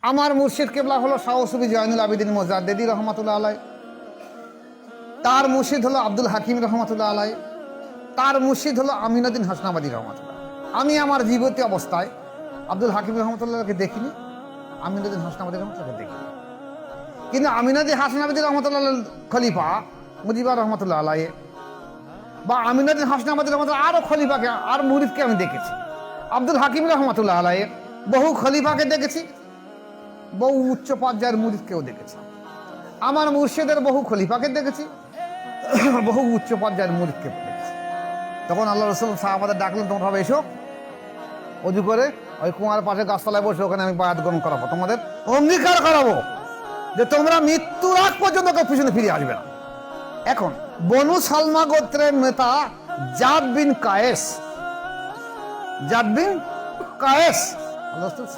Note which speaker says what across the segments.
Speaker 1: আমার মুর্শিদ কেবলা হলো শাহ সুফি জয়নুল আবেদিন মোজাদ্দেদি রহমাতুল্লাহ আলাই, তার মুর্শিদ হলো আব্দুল হাকিম রহমাতুল্লাহ আলাই, তার মুর্শিদ হলো আমিনুদ্দিন হাসনাবাদী রহমাতুল্লাহ। আমি আমার জীবিত অবস্থায় আব্দুল হাকিম রহমতুল্লাহকে দেখিনি, আমিনুদ্দিন হাসনাবাদী রহমতুল্লাহকে দেখিনি, কিন্তু আমিনুদ্দিন হাসনাবাদী রহমতুল্লাহ খলিফা মুজিবুর রহমতুল্লাহ আলাই বা আমিনুদ্দিন হাসনাবাদী রহমতুল্লাহ আরো খলিফাকে আর মুরিদকে আমি দেখেছি। আব্দুল হাকিম রহমতুল্লাহ আলাইয়ের বহু খলিফাকে দেখেছি, বহু উচ্চ পর্যায়ের মুরিদকেও দেখেছি। আমার মুর্শিদের বহু খলিফাকে দেখেছি, বহু উচ্চ পর্যায়ের মুরিদকে দেখেছি। তখন আল্লাহ রসুল সাহাবাদের ডাকলেন, তোমরা ভাবে এসো, অজু করে ওই কুমার পাশে গাছতলায় বসে ওখানে আমি বায়াত গ্রহণ করাবো, তোমাদের অঙ্গীকার করাবো যে তোমরা মৃত্যুর আগ পর্যন্ত কেউ পিছনে ফিরে আসবে না। এখন বনু সালমা গোত্রের নেতা জাদ বিন কায়েস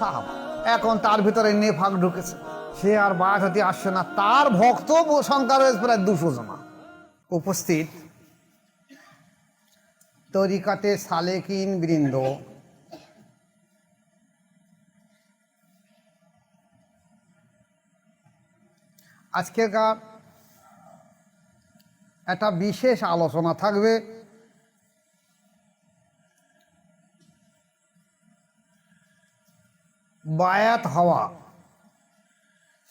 Speaker 1: সাহাবা, এখন তার ভিতরে নেফাক ঢুকেছে, সে আর বায়াত হতে আসছে না। তার ভক্ত সংখ্যা রয়েছে প্রায় 200 জনা। উপস্থিত তরিকাতে সালেকিন বৃন্দ, আজকেকার একটা বিশেষ আলোচনা থাকবে বায়াত হওয়া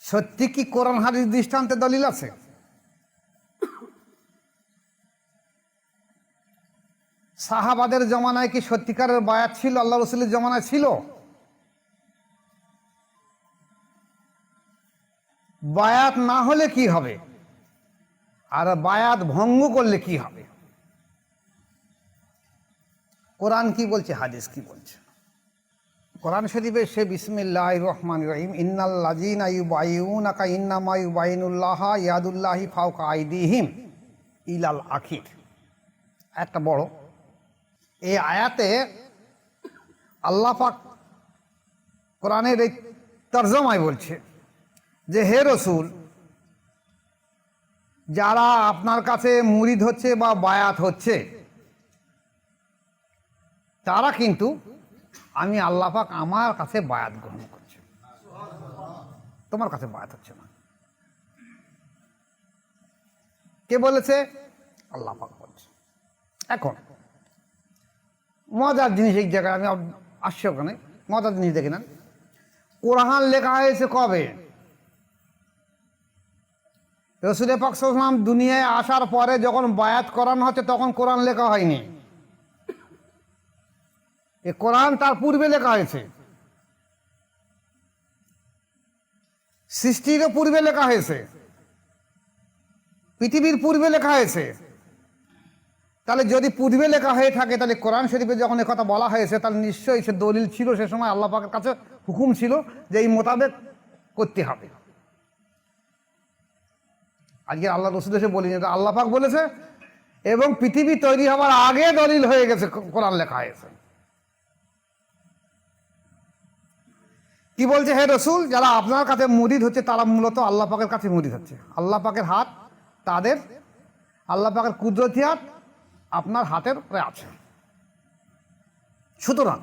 Speaker 1: সত্যি কি কোরআন হাদিস দৃষ্টান্তে দলিল আছে? সাহাবাদের জমানায় কি সত্যিকারের বায়াত ছিল? আল্লাহ রসুলের জমানায় ছিল? বায়াত না হলে কি হবে, আর বায়াত ভঙ্গ করলে কি হবে? কোরআন কি বলছে, হাদিস কি বলছে? কোরআন শরীফে সে বিসমিল্লাহির রহমানির রহিম, ইন্নাল্লাযীনা ইউবাইউনাকা ইন্নামা ইউবাইনুল্লাহা ইয়াদুল্লাহি ফাওকা আইদিহিম ইলাল আখির। একটা বড় এই আয়াতে আল্লাহ পাক কোরআনের এই তরজমায় বলছে যে হে রসুল, যারা আপনার কাছে মুরিদ হচ্ছে বা বায়াত হচ্ছে, তারা কিন্তু আমি আল্লাহ পাক আমার কাছে বায়াত গ্রহণ করছে, তোমার কাছে বায়াত হচ্ছে না। কে বলেছে? আল্লাহ পাক বলছে। এখন মজার জিনিস এই জায়গায় আমি আসছি, ওখানে মজার জিনিস দেখি না। কোরআন লেখা হয়েছে কবে? রসুল পাক সাল্লাল্লাহু আলাইহি ওয়াসাল্লাম দুনিয়ায় আসার পরে যখন বায়াত করানো হচ্ছে তখন কোরআন লেখা হয়নি। এ কোরআন তার পূর্বে লেখা হয়েছে, সৃষ্টিরও পূর্বে লেখা হয়েছে, পৃথিবীর পূর্বে লেখা হয়েছে। তাহলে যদি পূর্বে লেখা হয়ে থাকে, তাহলে কোরআন শরীফে যখন এ কথা বলা হয়েছে, তাহলে নিশ্চয়ই সে দলিল ছিল, সে সময় আল্লাহ পাকের কাছে হুকুম ছিল যে এই মোতাবেক করতে হবে। আজকে আল্লাহ রসুল এসে বলি, এটা আল্লাহ পাক বলেছে এবং পৃথিবী তৈরি হওয়ার আগে দলিল হয়ে গেছে, কোরআন লেখা হয়েছে। কি বলছে? হে রসুল, যারা আপনার কাছে মুরিদ হচ্ছে তারা মূলত আল্লাহ পাকের কাছে মুরিদ হচ্ছে। আল্লাহ পাকের হাত তাদের, আল্লাহ পাকের কুদরতি হাত আপনার হাতের উপরে আছে। সুতরাং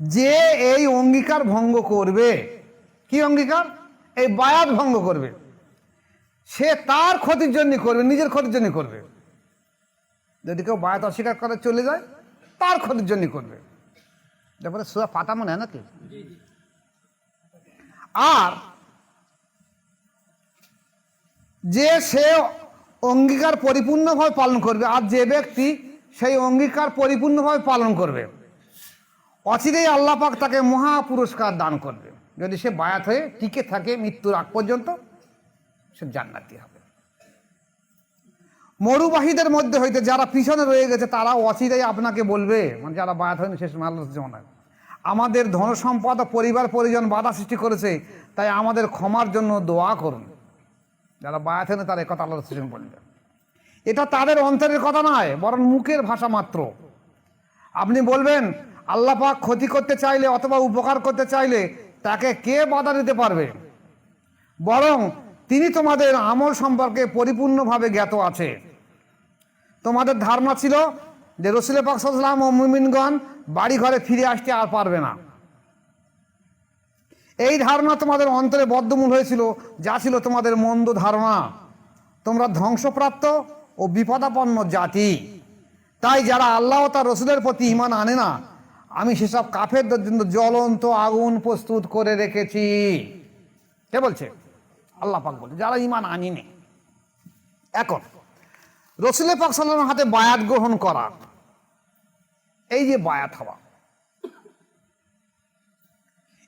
Speaker 1: যে এই অঙ্গীকার ভঙ্গ করবে, কি অঙ্গীকার? এই বায়াত ভঙ্গ করবে, সে তার ক্ষতির জন্য করবে, নিজের ক্ষতির জন্য করবে। যদি কেউ বায়াত অস্বীকার করে চলে যায়, তার ক্ষতির জন্য করবে। তারপরে সূরা ফাতা মনে হয় নাকি? আর যে সে অঙ্গীকার পরিপূর্ণভাবে পালন করবে, আর যে ব্যক্তি সেই অঙ্গীকার পরিপূর্ণভাবে পালন করবে, অচিরেই আল্লাহ পাক তাকে মহা পুরস্কার দান করবে। যদি সে বায়াত হয়ে টিকে থাকে মৃত্যুর আগ পর্যন্ত, সে জান্নাতি হবে। মরুবাহীদের মধ্যে হইতে যারা পিছনে রয়ে গেছে, তারা অচিরেই আপনাকে বলবে, মানে যারা বায়াত হয়নি শেষ জমানায়, আমাদের ধন সম্পদ ও পরিবার পরিজন বাধা সৃষ্টি করেছে, তাই আমাদের ক্ষমার জন্য দোয়া করুন। যারা বায়াত হয়নি তারা একথা আল্লাহ রাসূল বলবেন। এটা তাদের অন্তরের কথা নয়, বরং মুখের ভাষা মাত্র। আপনি বলবেন, আল্লাহ পাক ক্ষতি করতে চাইলে অথবা উপকার করতে চাইলে তাকে কে বাধা দিতে পারবে? বরং তিনি তোমাদের আমল সম্পর্কে পরিপূর্ণভাবে জ্ঞাত আছে। তোমাদের ধারণা ছিল যে রসুল পাক সাল্লাল্লাহু আলাইহি ওয়াসাল্লাম ও মুমিনগণ বাড়ি ঘরে ফিরে আসতে আর পারবে না। এই ধারণা তোমাদের অন্তরে বদ্ধমূল হয়েছিল, যা ছিল তোমাদের মন্দ ধারণা। তোমরা ধ্বংসপ্রাপ্ত ও বিপদাপন্ন জাতি। তাই যারা আল্লাহ ও তার রসুলের প্রতি ঈমান আনে না, আমি সেসব কাফেরদের জন্য জ্বলন্ত আগুন প্রস্তুত করে রেখেছি। কে বলছে? আল্লাহ পাক বলছে যারা ঈমান আনিনি। এখন রসুলের পাক সাল্লাল্লাহু আলাইহি ওয়াসাল্লামের হাতে বায়াত গ্রহণ করা, এই যে বায়াত হওয়া,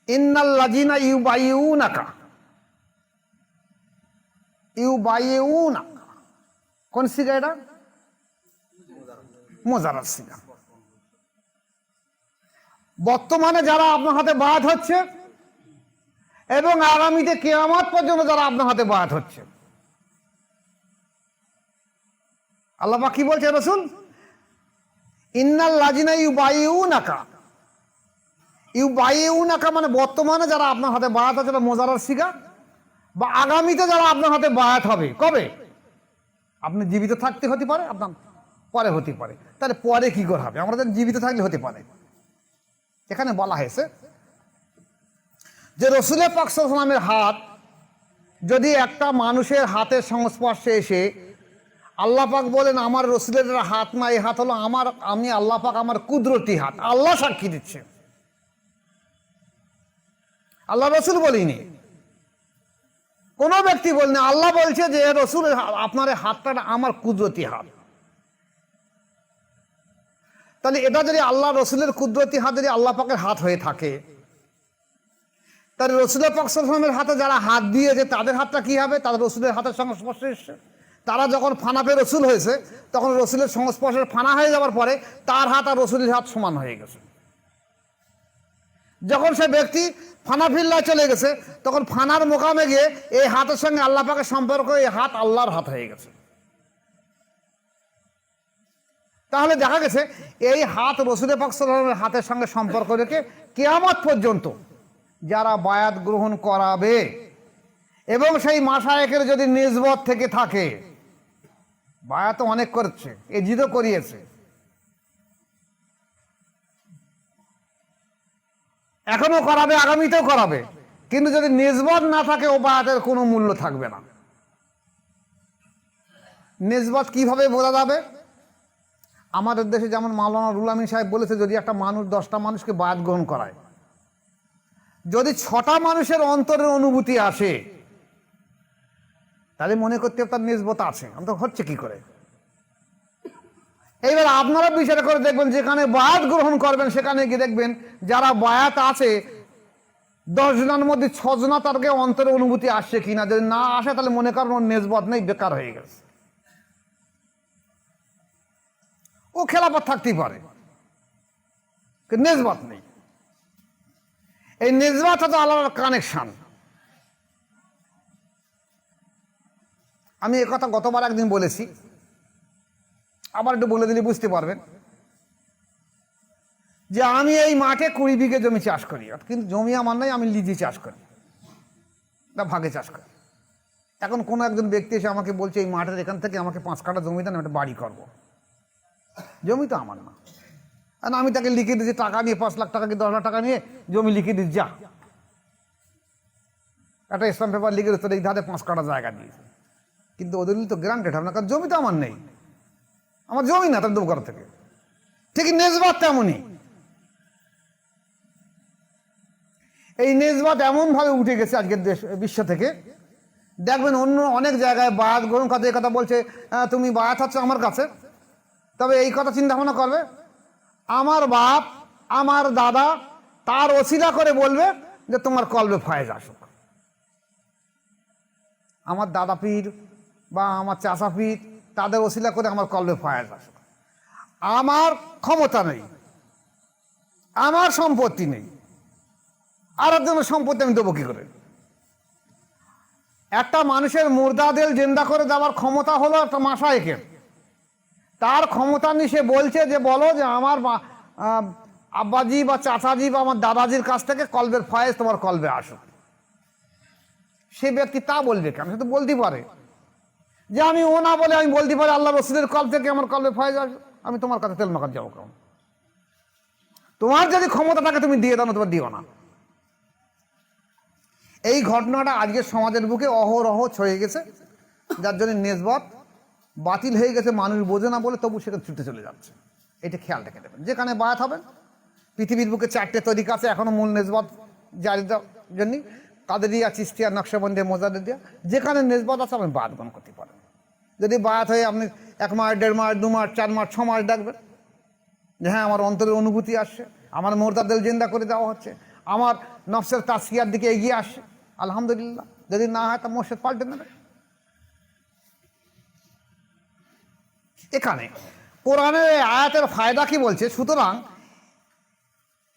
Speaker 1: ইন্নাল্লাযীনা ইউবাইয়ুনাকা, ইউবাইয়ুনাকা কোন সিগা? এটা মুজারাদ সিগা। বর্তমানে যারা আপনার হাতে বায়াত হচ্ছে এবং আগামীতে কিয়ামত পর্যন্ত যারা আপনার হাতে বায়াত হচ্ছে, আল্লাহ পাক কি বলছে রাসূল? ইন্নাল্লাযীনা ইউবাইয়ুনাকা, ইউবাইয়ুনাকা মানে বর্তমানে যারা আপনার হাতে বায়াত হচ্ছে, মুজারাদ সিগা, বা আগামীতে যারা আপনার হাতে বায়াত হবে। কবে? আপনি জীবিত থাকতে হতে পারে, আপনার পরে হতে পারে। তাহলে পরে কি করে হবে? আমাদের জীবিত থাকলে হতে পারে। এখানে বলা হয়েছে যে রসুলের পাক সাল্লাল্লাহু আলাইহি ওয়াসাল্লামের হাত যদি একটা মানুষের হাতের সংস্পর্শে এসে, আল্লাহ পাক বলেন আমার রসুলের হাত না, এই হাত হলো আমার, আমি আল্লাহ পাক আমার কুদরতি হাত। আল্লাহ সাক্ষী দিচ্ছে, আল্লাহ রসুল বলিনি, কোন ব্যক্তি বলেনি। আল্লাহ বলছে যে রসুল আপনার হাতটা আমার কুদরতি হাত। তাহলে এটা যদি আল্লাহ রসুলের কুদরতি হাত যদি আল্লাহ পাকের হাত হয়ে থাকে, তাহলে রসুলের পাক সাল্লাল্লাহু আলাইহি ওয়াসাল্লামের হাতে যারা হাত দিয়েছে তাদের হাতটা কি হবে? তাদের রসুলের হাতের সংস্পর্শে এসছে। তারা যখন ফানাপে রসুল হয়েছে, তখন রসুলের সংস্পর্শে ফানা হয়ে যাওয়ার পরে তার হাত আর রসুলের হাত সমান হয়ে গেছে। যখন সে ব্যক্তি ফানাফিল্লায় চলে গেছে, তখন ফানার মোকামে গিয়ে এই হাতের সঙ্গে আল্লাহ পাকের সম্পর্ক, এই হাত আল্লাহর হাত হয়ে গেছে। তাহলে দেখা গেছে এই হাত রসুলের পাক সাল্লাল্লাহু আলাইহি ওয়াসাল্লামের হাতের সঙ্গে সম্পর্ক রেখে কিয়ামত পর্যন্ত যারা বায়াত গ্রহণ করাবে এবং সেই মাশায়েখের যদি নিসবত থেকে থাকে, বায়াত অনেক করছে, এজিদও করিয়েছে, এখনো করাবে, আগামীতেও করাবে, কিন্তু যদি নিসবত না থাকে ও বায়াতের কোনো মূল্য থাকবে না। নিসবত কিভাবে বোঝা যাবে? আমাদের দেশে যেমন মাওলানা রুহুল আমিন সাহেব বলেছে, যদি একটা মানুষ 10টা মানুষকে বায়াত গ্রহণ করায়, যদি 6টা মানুষের অন্তরের অনুভূতি আসে, তাহলে মনে করতে তার নিসবত আছে। অন্তত হচ্ছে কি করে? এইবার আপনারা বিচার করে দেখবেন, যেখানে বায়াত গ্রহণ করবেন সেখানে গিয়ে দেখবেন যারা বায়াত আছে 10 জনের মধ্যে 6 জনা তারকে অন্তরের অনুভূতি আসছে কিনা। যদি না আসে তাহলে মনে করেন ওর নিসবত নেই, বেকার হয়ে গেছে। ও খেলাফত থাকতেই পারে, নিসবত নেই। এই নিসবত হচ্ছে আল্লাহর কানেকশন। আমি কথা গতবার একদিন বলেছি, আবার একটু বলে দিলে বুঝতে পারবেন, যে আমি এই মাঠে 20 বিঘে জমি চাষ করি, কিন্তু জমি আমার নাই, আমি লিজে চাষ করি না ভাগে চাষ করি। এখন কোনো একজন ব্যক্তি এসে আমাকে বলছে এই মাঠের এখান থেকে আমাকে 5 কাঠা জমি দেন, আমি একটা বাড়ি করবো। জমি তো আমার না, আর আমি তাকে লিখে দিচ্ছি টাকা নিয়ে, 5 লাখ টাকা কি 10 লাখ টাকা নিয়ে জমি লিখে দিচ্ছি, যা একটা স্ট্যাম্প পেপার লিখে দিচ্ছে এই ধারে 5 কাঠা জায়গা দিয়েছে, কিন্তু ওদের তো গ্রান্টেড হবে না, কারণ জমি তো আমার নেই, আমার জমি না, তার দেবো ঘর থেকে। ঠিক নিসবত তেমনই, এই নিসবত এমন ভাবে উঠে গেছে আজকের বিশ্ব থেকে। দেখবেন অন্য অনেক জায়গায় বায়াত গ্রহণ করতে এই কথা বলছে, তুমি বায়াত হচ্ছে আমার কাছে, তবে এই কথা চিন্তা ভাবনা করবে, আমার বাপ আমার দাদা তার ওসিলা করে বলবে যে তোমার কলবে ফয়েজ আসুক। আমার দাদা পীর বা আমার চাচা পীর তাদের ওসিলা করে আমার কলবে ফয়েজ আসুক। আমার ক্ষমতা নেই, আমার সম্পত্তি নেই, আর একজনের সম্পত্তি আমি দেবো কি করে? একটা মানুষের মুর্দাদেল জিন্দা করে দেওয়ার ক্ষমতা হলো একটা মাশায়েখের। তার ক্ষমতা নিয়ে সে বলছে যে বলো যে আমার আব্বাজি বা চাচাজি বা আমার দাদাজির কাছ থেকে কলবের ফয়েজ তোমার কলবে আসুক। সে ব্যক্তি তা বলবে কেন? সে তো বলতে পারে যে আমি ও না বলে আমি বলতে পারি আল্লাহ রসুলের কল থেকে আমার কলবে ফয়েজ আসুক, আমি তোমার কাছে তেল মাখার যাবো কেমন? তোমার যদি ক্ষমতা থাকে তুমি দিয়ে দাও, না তোমার দিও না। এই ঘটনাটা আজকের সমাজের বুকে অহরহ ছড়িয়ে গেছে, যার জন্য নেসবত বাতিল হয়ে গেছে। মানুষ বোঝে না বলে তবু সেখানে ছুটে চলে যাচ্ছে। এটা খেয়াল রেখে দেবেন। যেখানে বায়াত হবে, পৃথিবীর বুকে 4টে তরিকা আছে এখনো মূল নেসবত জারির জন্য, কাদেরিয়া, চিশতিয়া, নকশবন্দি, মোজাদ্দেদিয়া। যেখানে নেসবত আছে আপনি বায়াত গ্রহণ করতে পারেন। যদি বায়াত হয়ে আপনি 1 মাস, 1.5 মাস, 2 মাস, 4 মাস, 6 মাস ডাকবেন যে হ্যাঁ আমার অন্তরের অনুভূতি আসছে, আমার মোরতাদের জিন্দা করে দেওয়া হচ্ছে, আমার নফসের তাসকিয়ার দিকে এগিয়ে আসছে, আলহামদুলিল্লাহ। যদি না হয় তা মসজিদ পাল্টে নেবে। এখানে কোরআনের আয়াতের ফায়দা কি বলছে? সুতরাং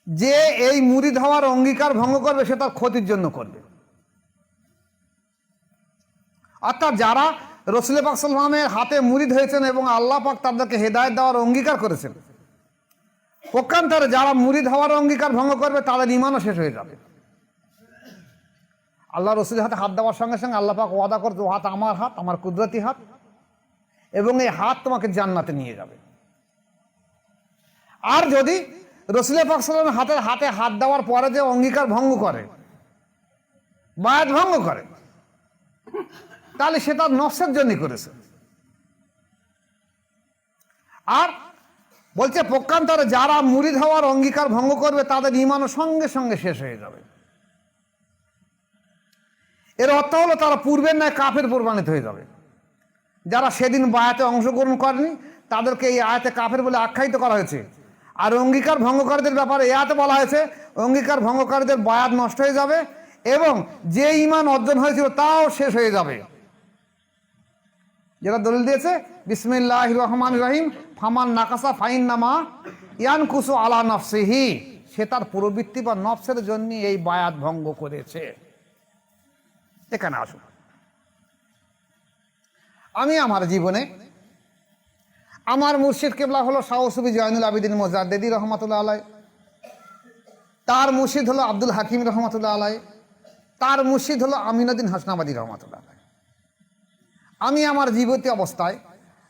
Speaker 1: যে এই মুরিদ হওয়ার অঙ্গীকার ভঙ্গ করবে সে তার ক্ষতির জন্য করবে। অর্থাৎ যারা রাসূল পাক সাল্লাল্লাহু আলাইহি ওয়াসাল্লামের হাতে মুরিদ হয়েছেন এবং আল্লাহ পাক তাদেরকে হেদায়েত দেওয়ার অঙ্গীকার করেছেন, পক্ষান্তরে যারা মুরিদ হওয়ার অঙ্গীকার ভঙ্গ করবে তাদের ঈমানও শেষ হয়ে যাবে। আল্লাহ রসুলের হাতে হাত দেওয়ার সঙ্গে সঙ্গে আল্লাহ পাক ওয়াদা করছে, ও হাত আমার হাত, আমার কুদরতি হাত, এবং এই হাত তোমাকে জান্নাতে নিয়ে যাবে। আর যদি রাসূল পাক সাল্লাল্লাহু আলাইহি ওয়াসাল্লামের হাতে হাত দেওয়ার পরে যে অঙ্গীকার ভঙ্গ করে, বায়াত ভঙ্গ করে, তাহলে সে তার নফসের জন্য করেছে। আর বলছে পক্ষান্তরে যারা মুরিদ হওয়ার অঙ্গীকার ভঙ্গ করবে তাদের ঈমানও সঙ্গে সঙ্গে শেষ হয়ে যাবে। এর অর্থ হলো তারা পূর্বের ন্যায় কাফের প্রমাণিত হয়ে যাবে। যারা সেদিন বায়াতে অংশগ্রহণ করেনি তাদেরকে এই আয়াতে কাফের বলে আখ্যায়িত করা হয়েছে। আর অঙ্গীকার ভঙ্গকারীদের ব্যাপারে এই আয়াতে বলা হয়েছে অঙ্গীকার ভঙ্গকারীদের বায়াত নষ্ট হয়ে যাবে এবং যে ঈমান অর্জন হয়েছিল তাও শেষ হয়ে যাবে। যেটা দলিল দিয়েছে বিসমিল্লাহির রহমানির রহিম, ফামান নাকাসা ফাইন্নামা ইয়ানকুসু আলা নফসিহি, সে তার প্রবৃত্তি বা নফসের জন্য এই বায়াত ভঙ্গ করেছে। এখানে আসুন, আমি আমার জীবনে আমার মুর্শিদ কেবলা হলো শাহ সুফি জয়নুল আবেদিন মোজাদ্দেদি রহমাতুল্লাহ আলাই, তার মুর্শিদ হলো আব্দুল হাকিম রহমাতুল্লাহ আলাই, তার মুর্শিদ হলো আমিনুদ্দিন হাসনাবাদী রহমাতুল্লাহ আলাই। আমি আমার জীবিত অবস্থায়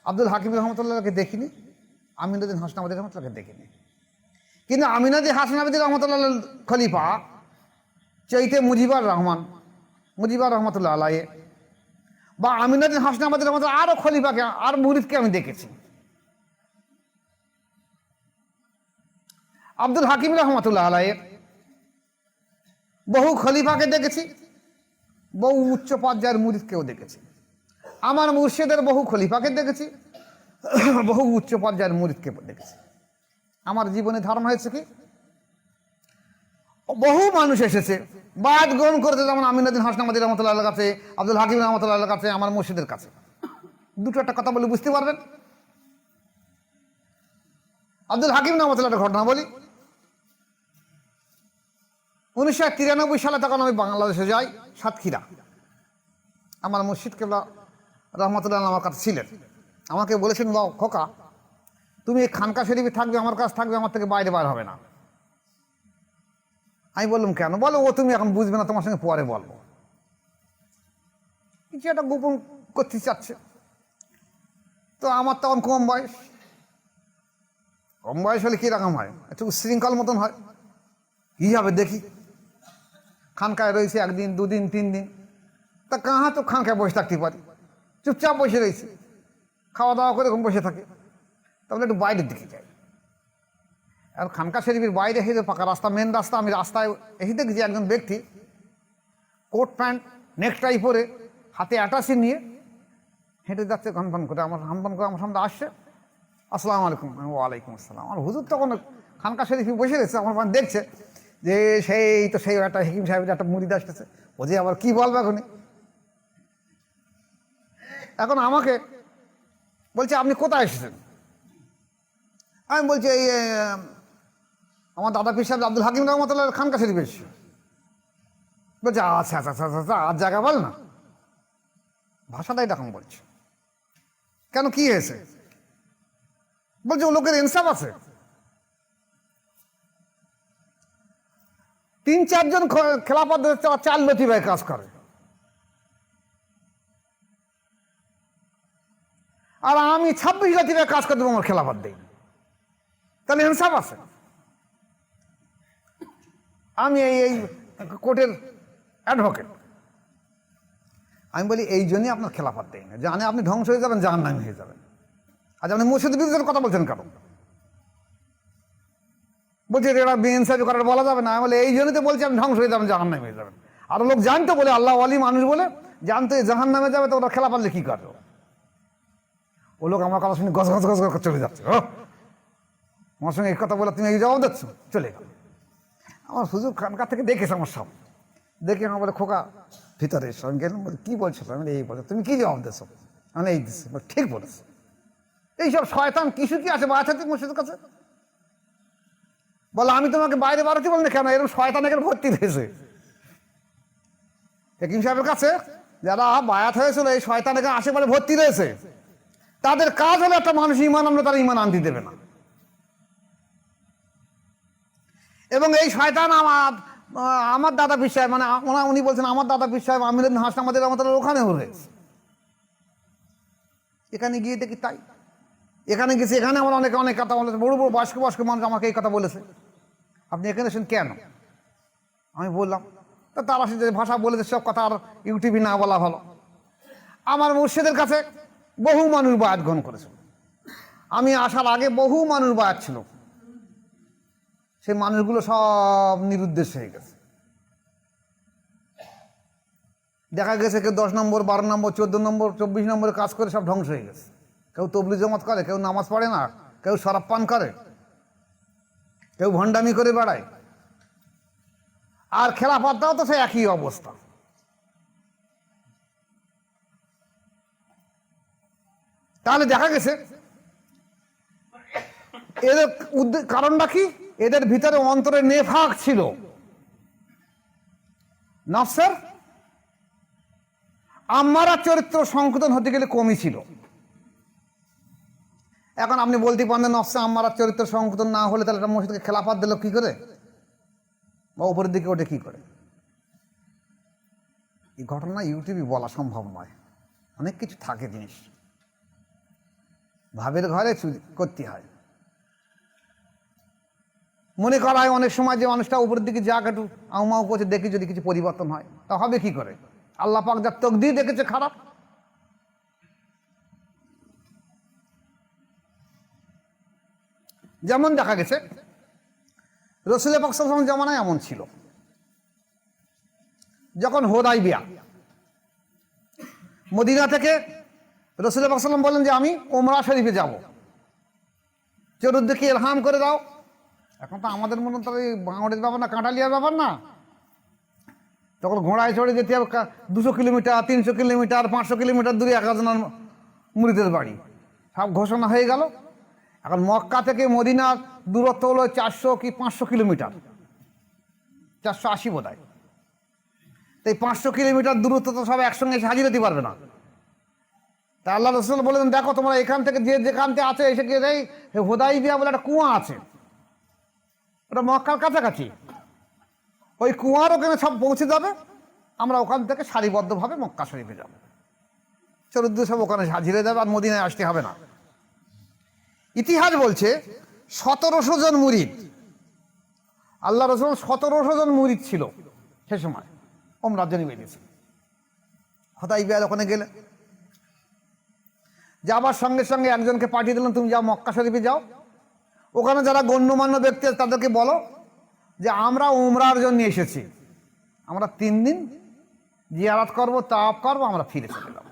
Speaker 1: আব্দুল হাকিম রহমতুল্লাহকে দেখিনি, আমিনুদ্দিন হাসনাবাদী রহমতুল্লাহকে দেখিনি। কিন্তু আমিনুদ্দিন হাসনাবাদী রহমতুল্লাহ খলিফা চৈতে মুজিবুর রহমতুল্লাহ আলাই বা আমিনুদ্দিন হাসনাবাদী রহমতুল্লাহ আরো খলিফাকে আর মুরিদকে আমি দেখেছি। আব্দুল হাকিম রহমতুল্লাহ আলাইয়ের বহু খলিফাকে দেখেছি, বহু উচ্চ পর্যায়ের মুরিদকেও দেখেছি। আমার মুর্শিদের বহু খলিফাকে দেখেছি, বহু উচ্চ পর্যায়ের মুরিদকে দেখেছি। আমার জীবনে ধারণা হয়েছে কি, বহু মানুষ এসেছে বায়াত গ্রহণ করেছে, যেমন আমিনুদ্দিন হাসনাবাদী রহমতুল্লাহ কাছে, আব্দুল হাকিম রহমতুল্লাহ কাছে, আমার মুর্শিদের কাছে। দুটো একটা কথা বলে বুঝতে পারবেন। আব্দুল হাকিম রহমতুল্লাহ একটা ঘটনা বলি। 1993 সালে তখন আমি বাংলাদেশে যাই, সাতক্ষীরা। আমার মুর্শিদ কেবলা রহমতুল্লাহ আমার কাছে ছিলেন। আমাকে বলেছেন, বাও খোকা, তুমি এই খানকা শরীফে থাকবে, আমার কাছে থাকবে, আমার থেকে বাইরে বার হবে না। আমি বললাম কেন? বলো ও তুমি এখন বুঝবে না, তোমার সঙ্গে পরে বলবো। কিছু একটা গোপন করতে চাচ্ছে। তো আমার তখন কম বয়স হলে কিরকম হয়, একটু উশৃঙ্খল মতন হয়। কি হবে দেখি, খানকায় রয়েছে 1 দিন 2 দিন 3 দিন, তা কাহা তো খানকায় বসে থাকতে পারি, চুপচাপ বসে রয়েছে, খাওয়া দাওয়া করে এরকম বসে থাকে। তাহলে একটু বাইরের দিকে যাই। আর খানকা শরীফের বাইরে হেঁটে, পাকা রাস্তা, মেন রাস্তা, আমি রাস্তায় এসে দেখছি একজন ব্যক্তি কোট প্যান্ট নেকটাই পরে, হাতে অ্যাটাচি নিয়ে হেঁটে যাচ্ছে ঘনফন করে। আমার সামনে আসছে, আসসালামু আলাইকুম। ওয়ালাইকুম আসসালাম। আমার হুজুর তখন খানকা শরীফে বসে রয়েছে, আমার দেখছে যে সেই একটা হাকিম সাহেবের একটা মুরিদ আসতেছে, ও যে আবার কি বলবে এখনই। এখন আমাকে বলছে, আপনি কোথায় এসেছেন? আমি বলছি, এই আমার দাদা পীর সাহেব আব্দুল হাকিম রহমতুল্লাহ খানকা শরীফে এসেছে। বলছে আচ্ছা আচ্ছা আচ্ছা আচ্ছা, আর জায়গা বল না। ভাষাটাই এরকম বলছে। কেন, কি হয়েছে? বলছে ও লোকের ইনসাফ আছে। 3-4 জন খেলাফত 4 লতিফায় কাজ করে, আর আমি 26 লতিফায় কাজ করতে আমার খেলাফত দেই, তাহলে ইনসাফ আছে? আমি এই কোর্টের অ্যাডভোকেট। আমি বলি এই জন্যই আপনার খেলাফত দেয় না, জানে আপনি ধ্বংস হয়ে যাবেন, জাহান্নামী হয়ে যাবেন। আজ আপনি মুর্শিদের বিরুদ্ধে কথা বলছেন কেন? বলছি এটা বেইনসাফি করার বলা যাবে না। আমি বলে এই জন্যই তো বলছি আপনি ধ্বংস হয়ে যাবেন, জাহান্নামী হয়ে যাবেন। আর লোক জানতো বলে, আল্লাহ ওয়ালি মানুষ বলে জানতো জাহান্নামে যাবে, তো ওরা খেলা পারলে কি করবে? ও লোক আমার কথা শুনে গজ গজ গজ গজ চলে যাচ্ছে। আমার সঙ্গে এই কথা বলে তুমি এই জবাব দিচ্ছ, চলে গেল। আমার হুজুর খানকার থেকে দেখেছে আমার সব, দেখে আমার বলে খোকা ভিতরে এসো। আমি গেলাম, বলে কী বলছো? আমি এই বলছো, তুমি কি জবাব দিচ্ছ? আমি এই দিচ্ছি। ঠিক বলেছো। এইসব শয়তান কিছু কি আছে বাচ্চা থেকে মসজিদের কাছে? বলে আমি তোমাকে বাইরে বাড়াতে বলি না কেন, এরকম শয়তান এখানে ভর্তি হয়েছে হাকিম সাহেবের কাছে। যারা বায়াত হয়েছিল এই শয়তান এখানে আশেপাশে ভর্তি রয়েছে। তাদের কাজ হলো একটা মানুষ ইমান আনলে তারা ইমান আনতে দেবে না। এবং এই শয়তান আমার দাদা পীর সাহেব, মানে উনি বলছেন আমার দাদা পীর সাহেব আমিনুদ্দিন হাসনাবাদীর আমাদের ওখানে হয়েছে। এখানে গিয়ে দেখি তাই। এখানে গেছি, এখানে আমার অনেক অনেক কথা বলেছে, বড় বড় বয়স্ক বয়স্ক মানুষ আমাকে এই কথা বলেছে, আপনি এখানে এসেছেন কেন? আমি বললাম, তা তারা সে যে ভাষা বলেছে সব কথা আর ইউটিউবে না বলা ভালো। আমার মুর্শিদের কাছে বহু মানুষ বায়াত গ্রহণ করেছে। আমি আসার আগে বহু মানুষ বায়াত ছিল, সেই মানুষগুলো সব নিরুদ্দেশ হয়ে গেছে। দেখা গেছে কেউ 10 নম্বর 12 নম্বর 14 নম্বর 24 নম্বরে কাজ করে সব ধ্বংস হয়ে গেছে। কেউ তবলিগ জামাত করে, কেউ নামাজ পড়ে না, কেউ শরাব পান করে, কেউ ভণ্ডামি করে বেড়ায়। আর খেলাফতটাও তো সে একই অবস্থা। তাহলে দেখা গেছে এদের কারণটা কি? এদের ভিতরে অন্তরে নেফাক ছিল, নফসের আম্মারা চরিত্র সংশোধন হতে গেলে কমই ছিল। এখন আপনি বলতে পারেন নফসে আম্মারা চরিত্র সংশোধন না হলে তাহলে একটা মসজিদকে খেলাফত দিল কি করে, বা উপরের দিকে ওঠে কি করে? এই ঘটনা ইউটিউবে বলা সম্ভব নয়, অনেক কিছু থাকে জিনিস, ভাবের ঘরে করতে হয়। মনে করা হয় অনেক সময় যে মানুষটা উপরের দিকে যাক একটু আউমাউ করছে, দেখি যদি কিছু পরিবর্তন হয়, তা হবে কি করে? আল্লাহ পাক যার তকদির দেখেছে খারাপ। যেমন দেখা গেছে রাসূল পাক সাল্লাল্লাহু আলাইহি ওয়াসাল্লাম জামানায় এমন ছিল, যখন হুদাইবিয়া, মদিনা থেকে রাসূল পাক সাল্লাল্লাহু আলাইহি ওয়াসাল্লাম বলেন যে আমি উমরা শরীফে যাব, চতুর্দিকে ইলহাম করে দাও। এখন তো আমাদের মনে তো বাঙালির ব্যাপার না, কাঁটালিয়ার ব্যাপার না। তখন ঘোড়ায় চড়ে যেতে হবে 200 কিলোমিটার 300 কিলোমিটার 500 কিলোমিটার দূরে একজনের মুরিদের বাড়ি, সব ঘোষণা হয়ে গেল। এখন মক্কা থেকে মদিনার দূরত্ব হলো 400 কি 500 কিলোমিটার, 480 বোধ হয়। তাই 500 কিলোমিটার দূরত্ব তো সব একসঙ্গে এসে হাজির হতে পারবে না। তা আল্লাহ রাসূল বলেন দেখো তোমরা এখান থেকে যে যেখান থেকে আছে এসে গিয়ে এই হুদাইবিয়া বলে একটা কুয়া আছে, ওটা মক্কার কাছাকাছি, ওই কুয়ার ওখানে সব পৌঁছে যাবে, আমরা ওখান থেকে সারিবদ্ধভাবে মক্কা শরীফে যাব, চতুর্দিকে সব ওখানে হাজির হয়ে যাবে, আর মদিনায় আসতে হবে না। ইতিহাস বলছে 1700 জন মুরিদ, আল্লাহ রাসূল 1700 জন মুরিদ ছিল সে সময়, ওমরার জন্য বেরিয়েছে। হুদাইবিয়ার ওখানে গেলে যাবার সঙ্গে সঙ্গে একজনকে পাঠিয়ে দিলাম, তুমি যাও মক্কা শরীফে যাও, ওখানে যারা গণ্যমান্য ব্যক্তি আছে তাদেরকে বলো যে আমরা উমরার জন্য এসেছি, আমরা 3 দিন জিয়ারত করবো, তাওয়াফ করবো, আমরা ফিরে চলে যাব,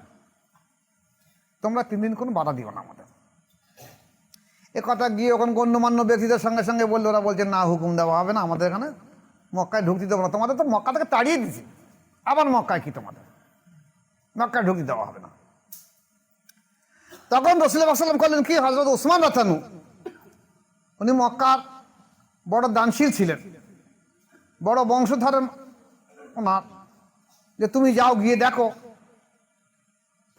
Speaker 1: তোমরা 3 দিন কোনো বাধা দিও না আমাদের। এ কথা গিয়ে ওখানে গণ্যমান্য ব্যক্তিদের সঙ্গে সঙ্গে বললো, ওরা বলছে না হুকুম দেওয়া হবে না, আমাদের এখানে মক্কায় ঢুকতে দেবো না, তোমাদের তো মক্কা থেকে তাড়িয়ে দিছি, আবার মক্কায় কি তোমাদের মক্কায় ঢুকতে দেওয়া হবে না। তখন রাসূল সাল্লাল্লাহু আলাইহি ওয়াসাল্লাম করলেন কি, হযরত উসমান রাতানু, উনি মক্কার বড় দানশীল ছিলেন, বড় বংশধরের ওনার, যে তুমি যাও গিয়ে দেখো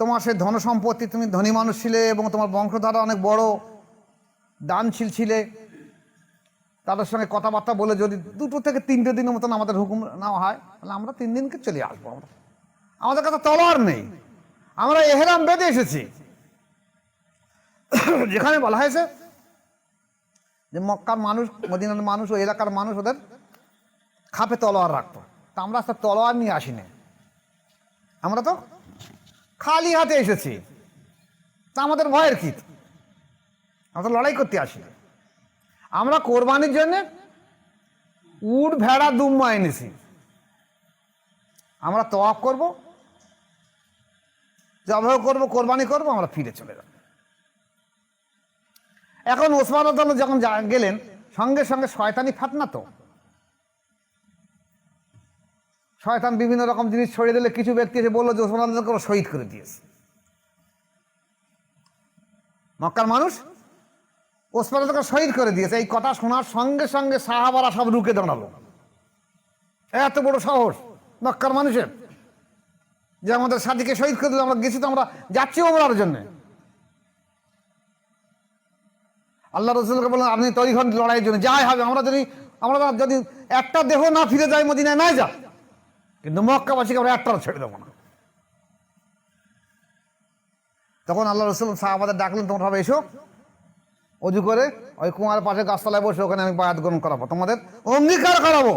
Speaker 1: তোমার সে ধন সম্পত্তি, তুমি ধনী মানুষ ছিলে এবং তোমার বংশধররা অনেক বড় দানশীল ছিলে, তাদের সঙ্গে কথাবার্তা বলে যদি 2 থেকে 3 দিনের মতন আমাদের হুকুম নেওয়া হয়, তাহলে আমরা 3 দিনকে চলে আসবো। আমাদের কাছে তলোয়ার নেই, আমরা এহরাম বেঁধে এসেছি। যেখানে বলা হয়েছে যে মক্কার মানুষ, মদিনার মানুষ, ওই এলাকার মানুষ ওদের খাপে তলোয়ার রাখতো, তা আমরা তো তলোয়ার নিয়ে আসিনি, আমরা তো খালি হাতে এসেছি, তা আমাদের ভয়ের কি? আমরা তো লড়াই করতে আসিনি। আমরা কোরবানির জন্য উট ভেড়া দুম্বা এনেছি, আমরা তওয়াফ করব, জবাহ করব, কোরবানি করব, আমরা ফিরে চলে যাব। এখন ওসমান রাদিয়াল্লাহু যখন গেলেন, সঙ্গে সঙ্গে শয়তানি ফাতনা, তো শয়তান বিভিন্ন রকম জিনিস ছড়িয়ে দিলে কিছু ব্যক্তি এসে বললো যে ওসমান রাদিয়াল্লাহু শহীদ করে দিয়েছে। মক্কার মানুষ ওসমান রাদিয়াল্লাহু শহীদ করে দিয়েছে, এই কথা শোনার সঙ্গে সঙ্গে সাহাবারা সব রুখে দাঁড়ালো। এত বড় সাহস মক্কার মানুষের যে আমাদের সাথীকে শহীদ করে দিল, আমরা গেছি তো, আমরা যাচ্ছি ওমরার জন্য। আল্লাহ রাসূলকে বললেন আপনি তৈরি হন লড়াইয়ের জন্য, যাই হবে, আমরা যদি একটা দেহ না ফিরে যাই মদিনায়, না যা, কিন্তু মক্কাবাসীকে আমরা একটাও ছেড়ে দেবো না। তখন আল্লাহ রাসূল সাহাবাদের ডাকলেন, তোমরা সবাই এসো, অজু করে ওই কুয়ার পাশে গাছতলায় বসে ওখানে আমি বায়াত গ্রহণ করাবো, তোমাদের অঙ্গীকার করাবো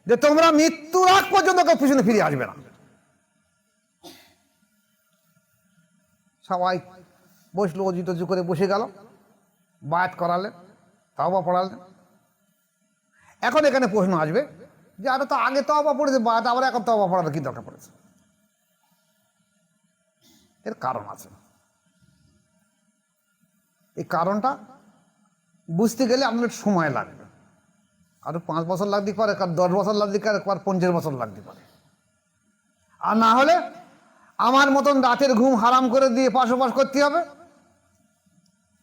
Speaker 1: যে তোমরা মৃত্যুর আগ পর্যন্ত কেউ পিছনে ফিরে আসবে না। সবাই বসলো, অজু টজু করে বসে গেল, বায়াত করালেন, তওবা পড়ালেন। এখন এখানে প্রশ্ন আসবে যে আরে তো আগে তওবা পড়েছে, বায়াত আবার এখন তওবা পড়ার কি দরকার পড়েছে? এর কারণ আছে। এই কারণটা বুঝতে গেলে আপনার সময় লাগবে, কারো 5 বছর লাগতে পারে, কারো 10 বছর লাগতে পারে, কারো 50 বছর লাগতে পারে। আর না হলে আমার মতন রাতের ঘুম হারাম করে দিয়ে পাশোপাশ করতে হবে,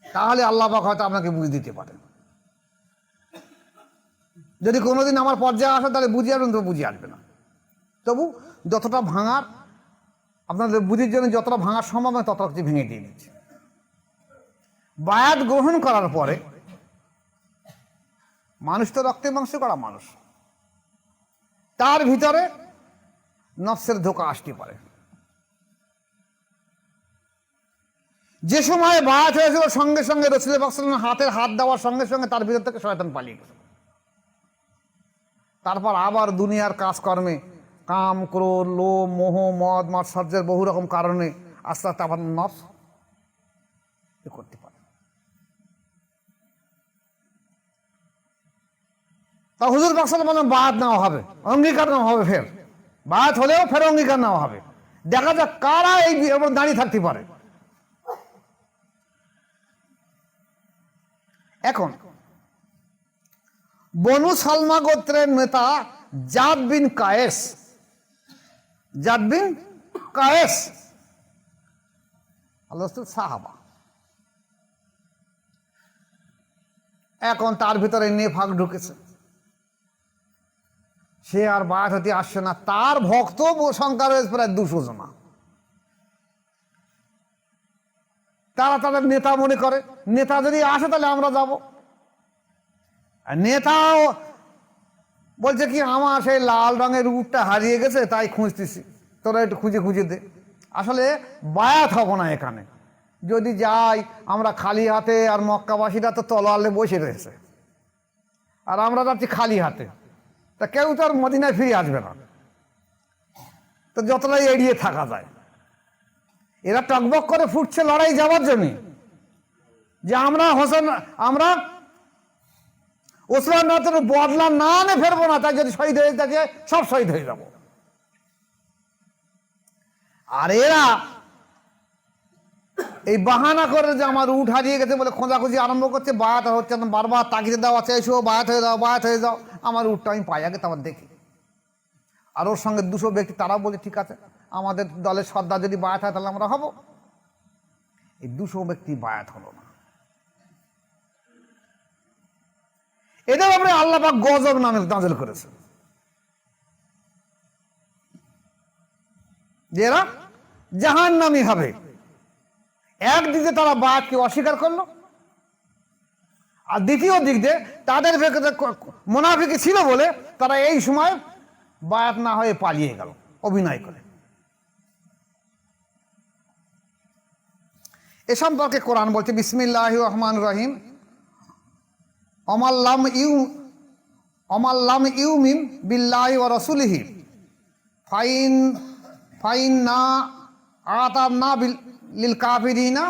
Speaker 1: তাহলে আল্লাহ পাক হয়তো আপনাকে বুঝ দিতে পারেন। যদি কোনোদিন আমার পর্যায়ে আসে তাহলে বুঝিয়ে আসবেন, তো বুঝিয়ে আসবে না। তবু যতটা ভাঙার, আপনাদের বুঝির জন্য যতটা ভাঙার সম্ভব হয় ততটা কিছু ভেঙে দিয়ে দিচ্ছে। বায়াত গ্রহণ করার পরে মানুষ তো রক্তে মাংসে করা মানুষ, তার ভিতরে নফসের ধোঁকা আসতে পারে। যে সময় বায়াত হয়েছিল সঙ্গে সঙ্গে রাসূল পাক সাল্লাল্লাহু আলাইহি ওয়াসাল্লাম হাতের হাত দেওয়ার সঙ্গে সঙ্গে তার ভিতর থেকে শয়তান পালিয়ে গেল। তারপর আবার দুনিয়ার কাজকর্মে কাম, ক্রোধ, লোভ, মোহ, মদ, মাৎসর্যের বহু রকম কারণে আস্তে আস্তে আবার নফস করতে পারে। তা হুজুর পাক সাল্লাল্লাহু আলাইহি ওয়াসাল্লাম বায়াত নেওয়া হবে, অঙ্গীকার নেওয়া হবে, ফের বায়াত হলেও ফের অঙ্গীকার নেওয়া হবে, দেখা যাক কারা এই দাঁড়িয়ে থাকতে পারে। এখন বনু সালমা গোত্রের নেতা জাদ বিন কায়েস আল্লাহ সাহাবা, এখন তার ভিতরে নেফাক ঢুকেছে, সে আর বায়াত হতে আসছে না। তার ভক্ত সংখ্যা রয়েছে প্রায় 200 জনা। তারা তাদের নেতা মনে করে, নেতা যদি আসে তাহলে আমরা যাব। নেতাও বলছে কি আমার সেই লাল রঙের উটটা হারিয়ে গেছে, তাই খুঁজতেছি, তোরা একটু খুঁজে খুঁজে দে। আসলে বায়াত হব না এখানে, যদি যাই আমরা খালি হাতে, আর মক্কাবাসীরা তো তলোয়ারে বসে রয়েছে, আর আমরা যাচ্ছি খালি হাতে, তা কেউ তো আর মদিনায় ফিরে আসবে না, তো যতটাই এড়িয়ে থাকা যায়। এরা টকবক করে ফুটছে লড়াই যাওয়ার জন্য, যে আমরা ওসমান রাতের বদলা না নে ফেরবো না, তাই যদি শহীদ হয়ে থাকে সব শহীদ হয়ে যাব। আর এরা এই বাহানা করে যে আমার উট হারিয়ে গেছে বলে খোঁজাখুঁজি আরম্ভ করছে, বায়াত হচ্ছে না, বারবার তাকিয়ে দেওয়া চাইছো, বায়াত হয়ে যাও, বায়াত হয়ে যাও, আমার উটটা আমি পাই আগে, তারপর দেখি। আর ওর সঙ্গে 200 ব্যক্তি, তারা বলে ঠিক আছে আমাদের দলের সর্দার যদি বায়াত হয় তাহলে আমরা হব। এই 200 ব্যক্তি বায়াত হলো না। এদের ব্যাপারে আল্লাহ পাক গজব নাযিল করেছে, যে এরা জাহান্নামী হবে। একদিকে তারা বায়াতকে অস্বীকার করলো, আর দ্বিতীয় দিক দিয়ে তাদের ভেতরে মুনাফিকি ছিল বলে তারা এই সময় বায়াত না হয়ে পালিয়ে গেল অভিনয় করে। এ সম্পর্কে কোরআন বলছে বিসমিল্লাহির রহমানির রহিম, অমাল্লাম ইউমিন বিল্লাহি ওয়া রাসূলিহি ফাইন ফাইন না আতার না লিল কাফিরিনা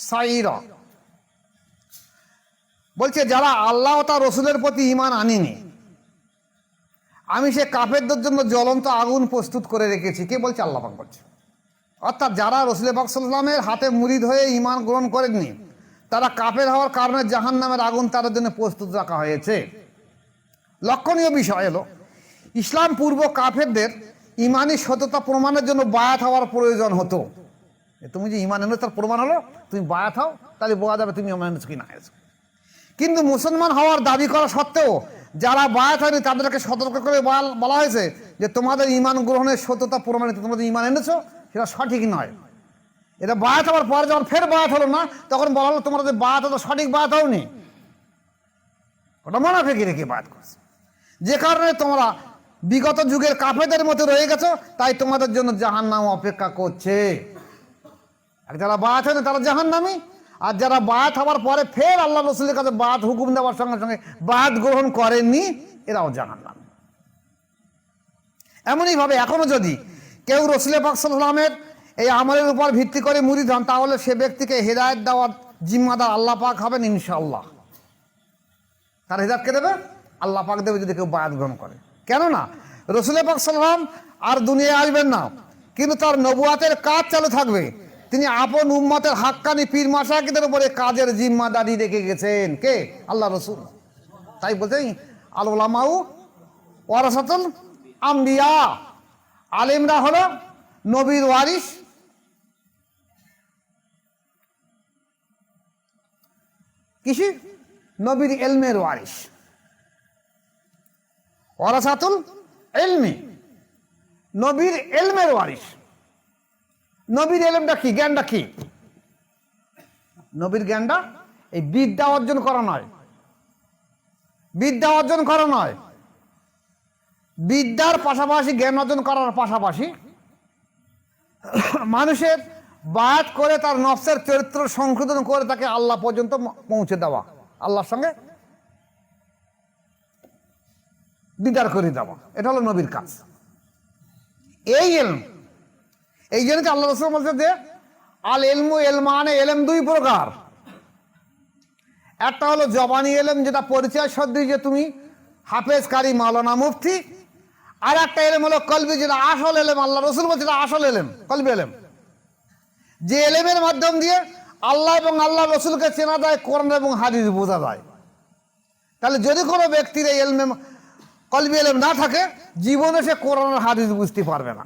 Speaker 1: সাইরা, বলছে যারা আল্লাহ ও তার রসুলের প্রতি ঈমান আনেনি, আমি সে কাফেরদের জন্য জ্বলন্ত আগুন প্রস্তুত করে রেখেছি। কে বলছে? আল্লাহ পাক বলছে। অর্থাৎ যারা রসুল পাক সাল্লাল্লাহু আলাইহি ওয়াসাল্লামের হাতে মুরিদ হয়ে ঈমান গ্রহণ করেননি, তারা কাফের হওয়ার কারণে জাহান্নামের আগুন তাদের জন্য প্রস্তুত রাখা হয়েছে। লক্ষণীয় বিষয় হলো, ইসলাম পূর্ব কাফেরদের ইমানি সততা প্রমাণের জন্য বায়াত হওয়ার প্রয়োজন হতো। তুমি যে ঈমান এনেছো তার প্রমাণ হলো তুমি বায়াত হও, তাহলে বোঝা যাবে তুমি ঈমান এনেছো কি না এনেছো। কিন্তু মুসলমান হওয়ার দাবি করা সত্ত্বেও যারা বায়াত হয়নি তাদেরকে সতর্ক করে বলা হয়েছে যে তোমাদের ঈমান গ্রহণের সত্যতা প্রমাণিত, তোমরা যে ঈমান এনেছো সেটা সঠিক নয়। এটা বায়াত হওয়ার পরে যখন ফের বায়াত হলো না, তখন বলা হলো তোমরা যে বায়াত হতো সঠিক বায়াত হওনি, ওটা মুনাফিকি রেখে বায়াত করছে। যে কারণে তোমরা বিগত যুগের কাফেরদের মতো রয়ে গেছো, তাই তোমাদের জন্য জাহান্নাম অপেক্ষা করছে। আর যারা বায়াত হয়নি তারা জাহান্নামী, আর যারা বায়াত হওয়ার পরে ফের আল্লাহ রসুলের কাছে বায়াত হুকুম দেওয়ার সঙ্গে সঙ্গে বায়াত গ্রহণ করেননি, এরাও জাহান্নামী। এমনইভাবে এখনো যদি কেউ রসুল পাক সাল্লাল্লাহু আলাইহি ওয়াসাল্লামের এই আমলের উপর ভিত্তি করে মুরিদ হন, তাহলে সে ব্যক্তিকে হেদায়েত দেওয়ার জিম্মাদার আল্লাহ পাক হবেন ইনশাআল্লাহ। তার হেদায়েত কে দেবে? আল্লাহ পাক দেবে যদি কেউ বায়াত গ্রহণ করে। কেননা রসুল পাক সাল্লাল্লাহু আলাইহি ওয়াসাল্লাম আর দুনিয়ায় আসবেন না, কিন্তু তার নবুয়াতের কাজ চালু থাকবে। তিনি আপন উম্মতের হাক্কানি পীর মাশায়েখদের উপরে কাজের জিম্মাদারি রেখে গেছেন। কে? আল্লাহ রসুল। তাই বলছেন আল উলামাউ ওয়ারাসাতুল আম্বিয়া, আলেমরা হলো নবীর ওয়ারিস। কিসে? নবীর ইলমের ওয়ারিস। ওয়ারাসাতুল ইলমি, নবীর ইলমের ওয়ারিস। নবীর ইলমটা কি? জ্ঞানটা কি? নবীর জ্ঞানটা এই বিদ্যা অর্জন করা নয়, বিদ্যা অর্জন করা নয়। বিদ্যার পাশাপাশি জ্ঞান অর্জন করার পাশাপাশি মানুষের বায়াত করে তার নফসের চরিত্র সংশোধন করে তাকে আল্লাহ পর্যন্ত পৌঁছে দেওয়া, আল্লাহর সঙ্গে দিদার করে দেওয়া, এটা হলো নবীর কাজ। এই ইলম, এই জন্য আল্লাহ রাসূল বলছে যে আল ইলমু ইলমানে, ইলম দুই প্রকার। একটা হলো জবানি ইলম, যেটা পরিচয় সদ্য যে তুমি হাফেজ, কারি, মাওলানা, মুফতি। আর একটা ইলম হলো কলবি, যেটা আসল ইলম। আল্লাহ রাসূল বলছে এটা আসল ইলম, কলবি ইলম, যে ইলমের মাধ্যম দিয়ে আল্লাহ এবং আল্লাহ রসুলকে চেনা যায়, কোরআন এবং হাদিস বোঝা যায়। তাহলে যদি কোনো ব্যক্তির এই ইলমে কলবি ইলম না থাকে, জীবনে সে কোরআন আর হাদিস বুঝতে পারবে না।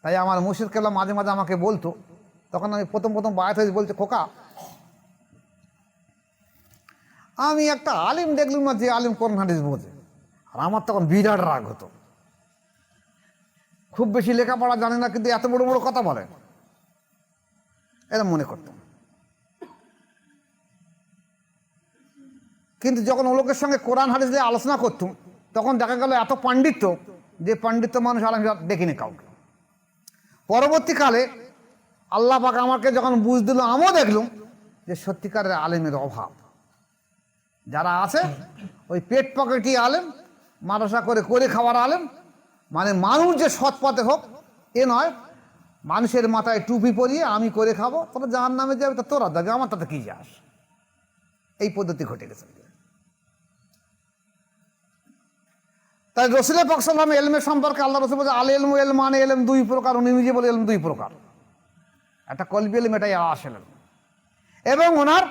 Speaker 1: তাই আমার মুর্শিদ কেবলা মাঝে মাঝে আমাকে বলতো, তখন আমি প্রথম বায়াত হয়েছি, বলছে খোকা আমি একটা আলিম দেখলাম না যে আলিম কোরআন হাদিস বোঝে। আর আমার তখন বিরাট রাগ হতো। খুব বেশি লেখাপড়া জানে না, কিন্তু এত বড় বড় কথা বলে, এরকম মনে করতাম। কিন্তু যখন ও লোকের সঙ্গে কোরআন হাদিস নিয়ে আলোচনা করতাম, তখন দেখা গেল এত পাণ্ডিত্য, যে পাণ্ডিত্য মানুষ আর আমি দেখিনি কাউকে। পরবর্তীকালে আল্লাহ পাক আমাকে যখন বুঝ দিল, আমিও দেখলাম যে সত্যিকারের আলেমের অভাব। যারা আছে ওই পেট পকেটি আলেম, মাদ্রাসা করে করে খাওয়ার আলেম, মানে মানুষ যে সৎ পথে হোক এ নয়, মানুষের মাথায় টুপি পরিয়ে আমি করে খাবো, তোরা জাহান্নামে যাবে, তা তোরা যাবে, আমার তাতে কি যাস। এই পদ্ধতি ঘটে গেছে। তাই রসুল পাক সাল্লাল্লাহু আলাইহি ওয়াসাল্লাম ইলমের সম্পর্কে আল্লাহ রসুল বলছে আল ইলমু ইলমানে, ইলম দুই প্রকার। উনি নিজে বলে ইলম দুই প্রকার, একটা কলবি ইলম, এটাই আসল ইলম। এবং ওনার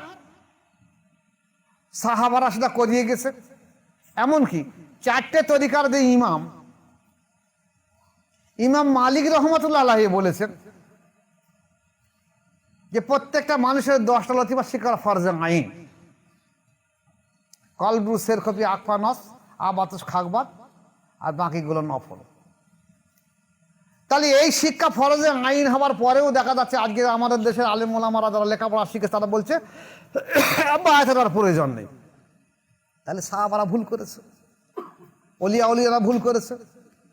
Speaker 1: সাহাবারা সেটা করিয়ে গেছে। এমনকি চারটে তরিকার যে ইমাম মালিক রহমতুল্লাহ আলাইহি বলেছেন যে প্রত্যেকটা মানুষের 10টা লতিফা শিকার ফরজে আইন, কলবু সেরকপি আকফানস আবাতস খাকবাদ, আর বাকিগুলো নফল। তাহলে এই শিক্ষা ফরজে আইন হওয়ার পরেও দেখা যাচ্ছে আজকে আমাদের দেশের আলেম ওলামারা যারা লেখাপড়া শিখে তারা বলছে বায়াতের আর প্রয়োজন নেই। তাহলে সাহাবারা ভুল করেছে, অলিয়ারা ভুল করেছে,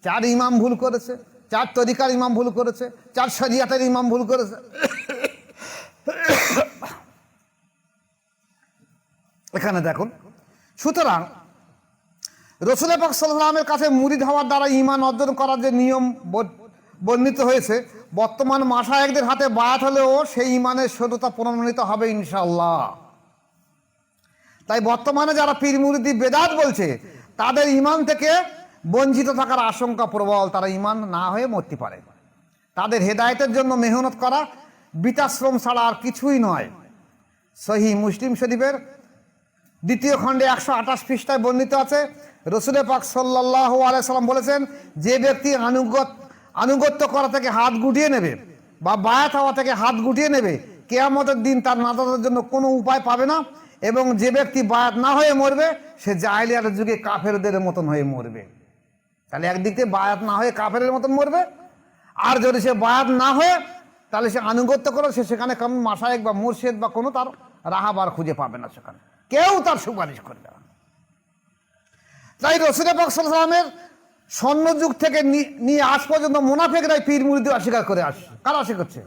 Speaker 1: 4 ইমাম ভুল করেছে, 4 তরিকার ইমাম ভুল করেছে, 4 শরিয়াতের ইমাম ভুল করেছে। এখানে দেখুন, সুতরাং রসুল পাক সাল্লাল্লাহু আলাইহি ওয়াসাল্লামের কাছে মুরিদ হওয়ার দ্বারা ঈমান অর্জন করার যে নিয়ম বর্ণিত হয়েছে, বর্তমান মাশায়েখদের হাতে বায়াত হলেও সেই ঈমানের সত্যতা প্রমাণিত হবে ইনশাআল্লাহ। তাই বর্তমানে যারা পীর মুরিদি বেদাত বলছে, তাদের ঈমান থেকে বঞ্চিত থাকার আশঙ্কা প্রবল। তারা ঈমান না হয়ে মরতে পারে। তাদের হেদায়েতের জন্য মেহনত করা বৃতাশ্রম ছাড়া আর কিছুই নয়। সহিহ মুসলিম শরীফের 2য় খণ্ডে 128 পৃষ্ঠায় বর্ণিত আছে, রসুল পাক সাল্লাল্লাহু আলাইহি সাল্লাম বলেছেন, যে ব্যক্তি আনুগত্য করা থেকে হাত গুটিয়ে নেবে বা বায়াত হওয়া থেকে হাত গুটিয়ে নেবে, কিয়ামতের দিন তার নাজাতের জন্য কোনো উপায় পাবে না। এবং যে ব্যক্তি বায়াত না হয়ে মরবে, সে জাহেলিয়াতের যুগে কাফেরদের মতন হয়ে মরবে। তাহলে একদিক থেকে বায়াত না হয়ে কাফেরের মতন মরবে, আর যদি সে বায়াত না হয়ে তাহলে সে আনুগত্য করে, সে সেখানে কোনো মাশায়েখ বা মুর্শিদ বা কোনো তার রাহাবার খুঁজে পাবে না, সেখানে কেউ তার সুপারিশ করবে না। তাই রসুল পাক সাল্লাল্লাহু আলাইহি ওয়াসাল্লামের স্বর্ণযুগ থেকে নিয়ে আজ পর্যন্ত মুনাফিকরাই পীর মুরিদ অস্বীকার করে আসছে। কারা অস্বীকার করছে?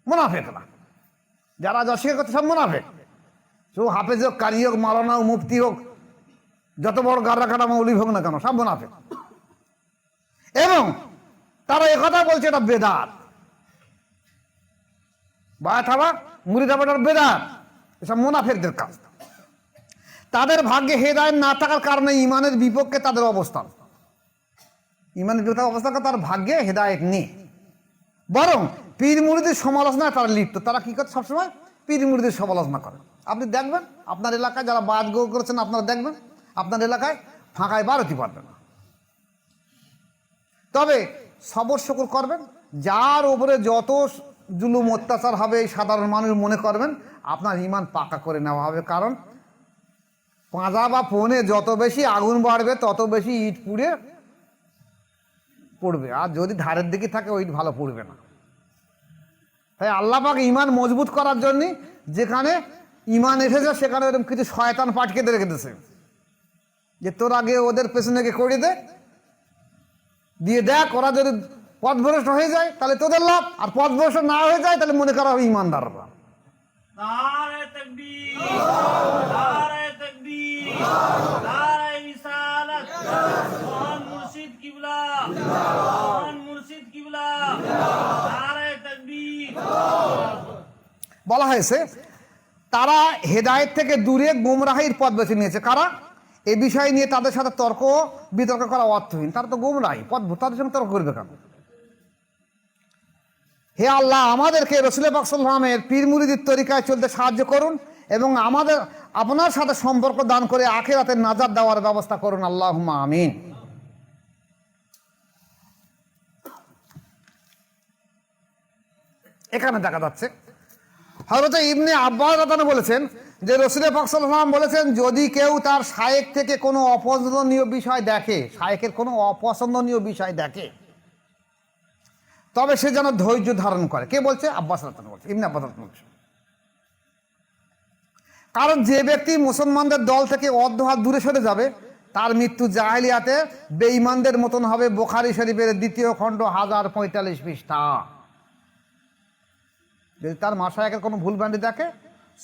Speaker 1: মুনাফিকরা। যারা অস্বীকার করছে সব মুনাফিক। সব হাফেজ হোক, কারি হোক, মাওলানা হোক, মুফতি হোক, যত বড় গাড়া কাটা মৌলবি হোক না কেন, সব মুনাফিক। এবং তারা একথা বলছে এটা বেদাত, বায়াত হওয়া মুরিদ হওয়াটা বেদাত। এসব মুনাফিকদের কাজ। তাদের ভাগ্যে হেদায়েত না থাকার কারণে ঈমানের বিপক্ষে তাদের অবস্থান। ঈমানের বিপক্ষে অবস্থান, তার ভাগ্যে হেদায়েত নেই। বরং পীর মুরিদের সমালোচনায় তারা লিপ্ত। তারা কি করে? সবসময় পীর মুরিদের সমালোচনা করে। আপনি দেখবেন আপনার এলাকায় যারা বায়াত গ্রহণ করেছেন, আপনারা দেখবেন আপনার এলাকায় ফাঁকায় বাড়তে পারবে না। তবে সবর শুকর করবেন, যার উপরে যত জুলুম অত্যাচার হবে সাধারণ মানুষ মনে করবেন আপনার ঈমান পাকা করে নেওয়া হবে। কারণ পাঁজা বা ফোনে যত বেশি আগুন বাড়বে, তত বেশি ইট পুড়ে পড়বে। আর যদি ধারের দিকে থাকে, ওই ইট ভালো পড়বে না। তাই আল্লাহ পাক ঈমান মজবুত করার জন্য যেখানে ঈমান এসেছে, সেখানে এরকম কিছু শয়তান পাটকে রেখে দিয়েছে, যে তোর আগে ওদের পেছনে গিয়ে করে দিয়ে দেখ, ওরা যদি পথভ্রষ্ট হয়ে যায় তাহলে তোদের লাভ, আর পথভ্রষ্ট না হয়ে যায় তাহলে মনে করা হবে ঈমানদাররা।
Speaker 2: নারে তাকবীর, নারে তাকবীর, নারে রিসালাত, মহান মুর্শিদ কিবলা, মহান মুর্শিদ কিবলা, নারে তাকবীর।
Speaker 1: বলা হয়েছে তারা হেদায়েত থেকে দূরে গুমরাহির পথ বেছে নিয়েছে। কারা? এই বিষয় নিয়ে তাদের সাথে তর্ক বিতর্ক করা অর্থহীন। তারা তো গুমরাহি পথ, তাদের সঙ্গে তর্ক করবে কেন? হে আল্লাহ, আমাদেরকে রসুল পাক সাল্লাল্লাহু আলাইহি ওয়াসাল্লামের পীর মুরিদের তরিকায় চলতে সাহায্য করুন এবং আমাদের আপনার সাথে সম্পর্ক দান করে আখিরাতের নাজাত দেওয়ার ব্যবস্থা করুন। আল্লাহুম্মা আমিন। এখানে দেখা যাচ্ছে হযরত ইবনে আব্বাস রাদিয়াল্লাহু বলেছেন যে রসুল পাক সাল্লাল্লাহু আলাইহি ওয়াসাল্লাম বলেছেন, যদি কেউ তার শায়েখ থেকে কোনো অপছন্দনীয় বিষয় দেখে, শায়েখের কোনো অপছন্দনীয় বিষয় দেখে, তবে সে যেন ধৈর্য ধারণ করে। কে বলছে? আব্বাস রাদিয়াল্লাহু বলছে, ইবনে আব্বাস রাদিয়াল্লাহু বলছে। কারণ যে ব্যক্তি মুসলমানদের দল থেকে অর্ধ হাত দূরে সরে যাবে, তার মৃত্যু জাহেলিয়াতে বেঈমানদের মতন হবে। বুখারী শরীফের 2য় খণ্ড 1045 পৃষ্ঠা। যদি তার মাশায়েখের কোনো ভুল ভ্রান্তি দেখে,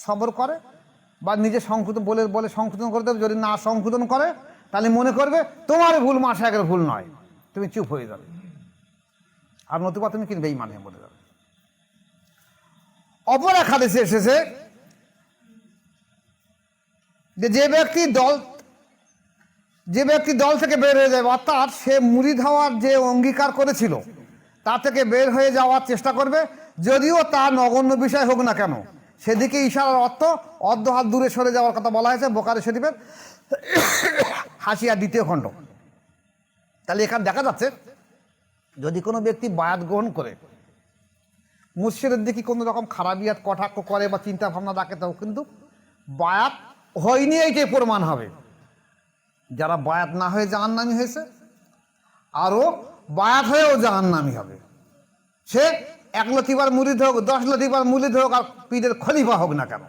Speaker 1: সবর করে বা নিজে সংশোধন বলে সংশোধন করে দেবে। যদি না সংশোধন করে তাহলে মনে করবে তোমার ভুল, মাশায়েখের ভুল নয়, তুমি চুপ হয়ে যাবে। আর নতুবা তুমি কিন্তু বেঈমান হয়ে বলে যাবে। অপর এক হাদিসে এসেছে যে ব্যক্তি দল থেকে বের হয়ে যাবে, অর্থাৎ সে মুরিদ হওয়ার যে অঙ্গীকার করেছিল তা থেকে বের হয়ে যাওয়ার চেষ্টা করবে, যদিও তা নগণ্য বিষয় হোক না কেন। সেদিকে ইশারার অর্থ অর্ধ হাত দূরে সরে যাওয়ার কথা বলা হয়েছে বুখারী শরীফের 2য় খণ্ড। তাহলে এখানে দেখা যাচ্ছে যদি কোনো ব্যক্তি বায়াত গ্রহণ করে মুর্শিদের দিকে কোনো রকম খারাপিয়াত কটাক্ষ করে বা চিন্তা ভাবনা রাখে, তাও কিন্তু বায়াত হয়নি এইটাই প্রমাণ হবে। যারা বায়াত না হয়ে জাহান্নামী হয়েছে, আরও বায়াত হয়েও জাহান্নামী হবে। সে 1 লতিফার মুরিদ হোক, 10 লতিফার মুরিদ হোক, আর পীরের খলিফা হোক না কেন,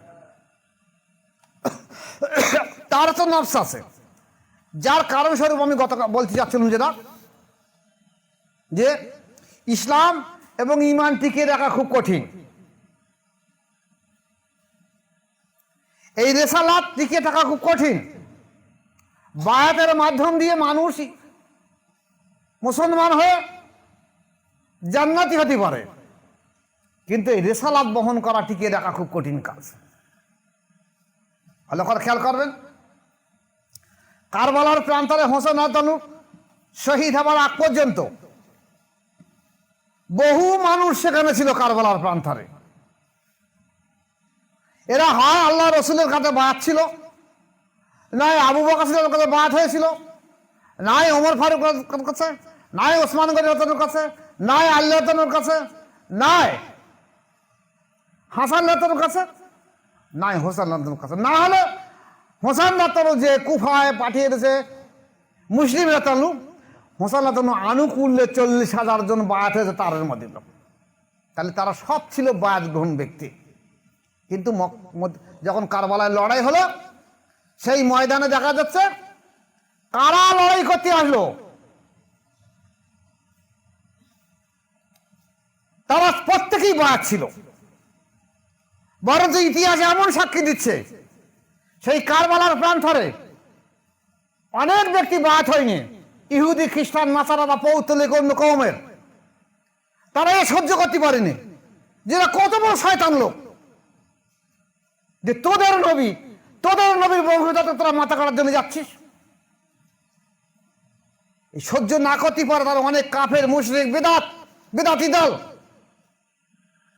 Speaker 1: তার তো নফস আছে। যার কারণ স্বরূপ আমি গতকাল বলতে চাচ্ছিলাম যে ইসলাম এবং ঈমান টিকিয়ে রাখা খুব কঠিন। এই রেসালাত টিকিয়ে থাকা খুব কঠিন। বায়াতের মাধ্যম দিয়ে মানুষ মুসলমান হয়ে জান্নাতি হতে পারে, কিন্তু এই রিসালাত বহন করা টিকিয়ে রাখা খুব কঠিন কাজ। ভালো করে খেয়াল করবেন, কারবালার প্রান্তরে হোসেন আতানু শহীদ হবার আগ পর্যন্ত বহু মানুষ সেখানে ছিল কারবালার প্রান্তরে। এরা হয় আল্লাহ রসুলের কাছে বায়াত ছিল, নয় আবু বকর সিদ্দিকের কাছে বায়াত হয়েছিল, নয় ওমর ফারুকের কাছে, নয় ওসমান গনির কাছে, নয় আল্লাহ কাছে, নয় হাসান রাতানোর কাছে, নয় হোসেন রাতানোর কাছে। না হলে হোসেন রাতানো যে কুফায় পাঠিয়ে দিয়েছে মুসলিম রাতানু, হোসেন রাতানু আনুকূল্যে 40,000 জন বায়াত হয়েছে তার মধ্যে লোক। তাহলে তারা সব ছিল বায়াত গ্রহণ ব্যক্তি। কিন্তু যখন কারবালায় লড়াই হলো, সেই ময়দানে দেখা যাচ্ছে কারা লড়াই করতে আসলো, তারা প্রত্যেকেই বায়াত ছিল। বরঞ্চ ইতিহাসে এমন সাক্ষী দিচ্ছে সেই কারবালার প্রান্তরে অনেক ব্যক্তি বায়াত হয়নি, ইহুদি খ্রিস্টান নাসারা বা পৌত্তলিক অন্য কওমের, তারা এ সহ্য করতে পারেনি। যেটা কত বড় শয়তান লোক, যে তোদের নবীর বংশজাত তোরা মাথা কাটার জন্য যাচ্ছিস। এই সহ্য না করতে পারে তারা অনেক কাফের মুশরিক বিদাতি দল,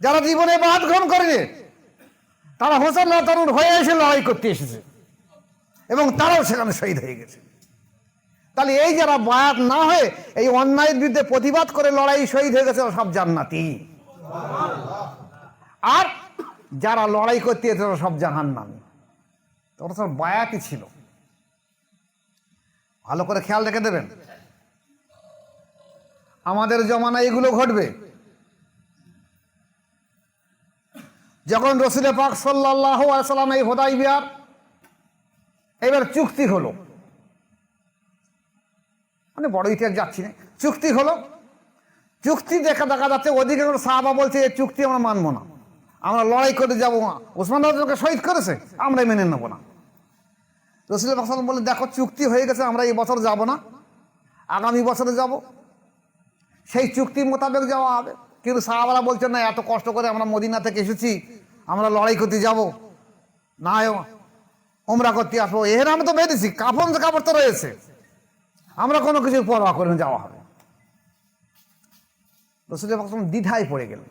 Speaker 1: যারা জীবনে বায়াত গ্রহণ করেনি, তারা হোসেন রাতানুর হয়ে এসে লড়াই করতে এসেছে এবং তারাও সেখানে শহীদ হয়ে গেছে। তাহলে এই যারা বায়াত না হয়ে এই অন্যায়ের বিরুদ্ধে প্রতিবাদ করে লড়াই শহীদ হয়ে গেছে, সব জান্নাতি। আর যারা লড়াই করতে এসেছে তারা সব জাহান্নামী। তোরা সব বায়াতই ছিল। ভালো করে খেয়াল রেখে দেবেন, আমাদের জমানায় এগুলো ঘটবে। যখন রসুল পাক সাল্লাল্লাহু আলাইহি সাল্লাম এই হুদায়বিয়ার এবার চুক্তি হলো, মানে বড় ইতিহাস যাচ্ছি না, চুক্তি হলো। চুক্তি দেখা যাচ্ছে অধিকাংশ সাহাবা বলছে এই চুক্তি আমরা মানবো না, আমরা লড়াই করে যাবো না, ওসমান রাদিয়াল্লাহু শহীদ করেছে আমরা মেনে নেবো না। রসুল পাক সাল্লাল্লাহু আলাইহি ওয়াসাল্লাম বলে দেখো চুক্তি হয়ে গেছে, আমরা এই বছর যাব না, আগামী বছরে যাব, সেই চুক্তি মোতাবেক যাওয়া হবে। কিন্তু সাহাবারা বলছেন না, এত কষ্ট করে আমরা মদিনা থেকে এসেছি, আমরা লড়াই করতে যাব না, ওমরা করতে আসবো, এহরামে তো বেঁধেছি, কাপড় তো রয়েছে, আমরা কোনো কিছুর পরোয়া করে যাওয়া হবে। রসুল পাক সাল্লাল্লাহু আলাইহি দ্বিধায় পড়ে গেলেন।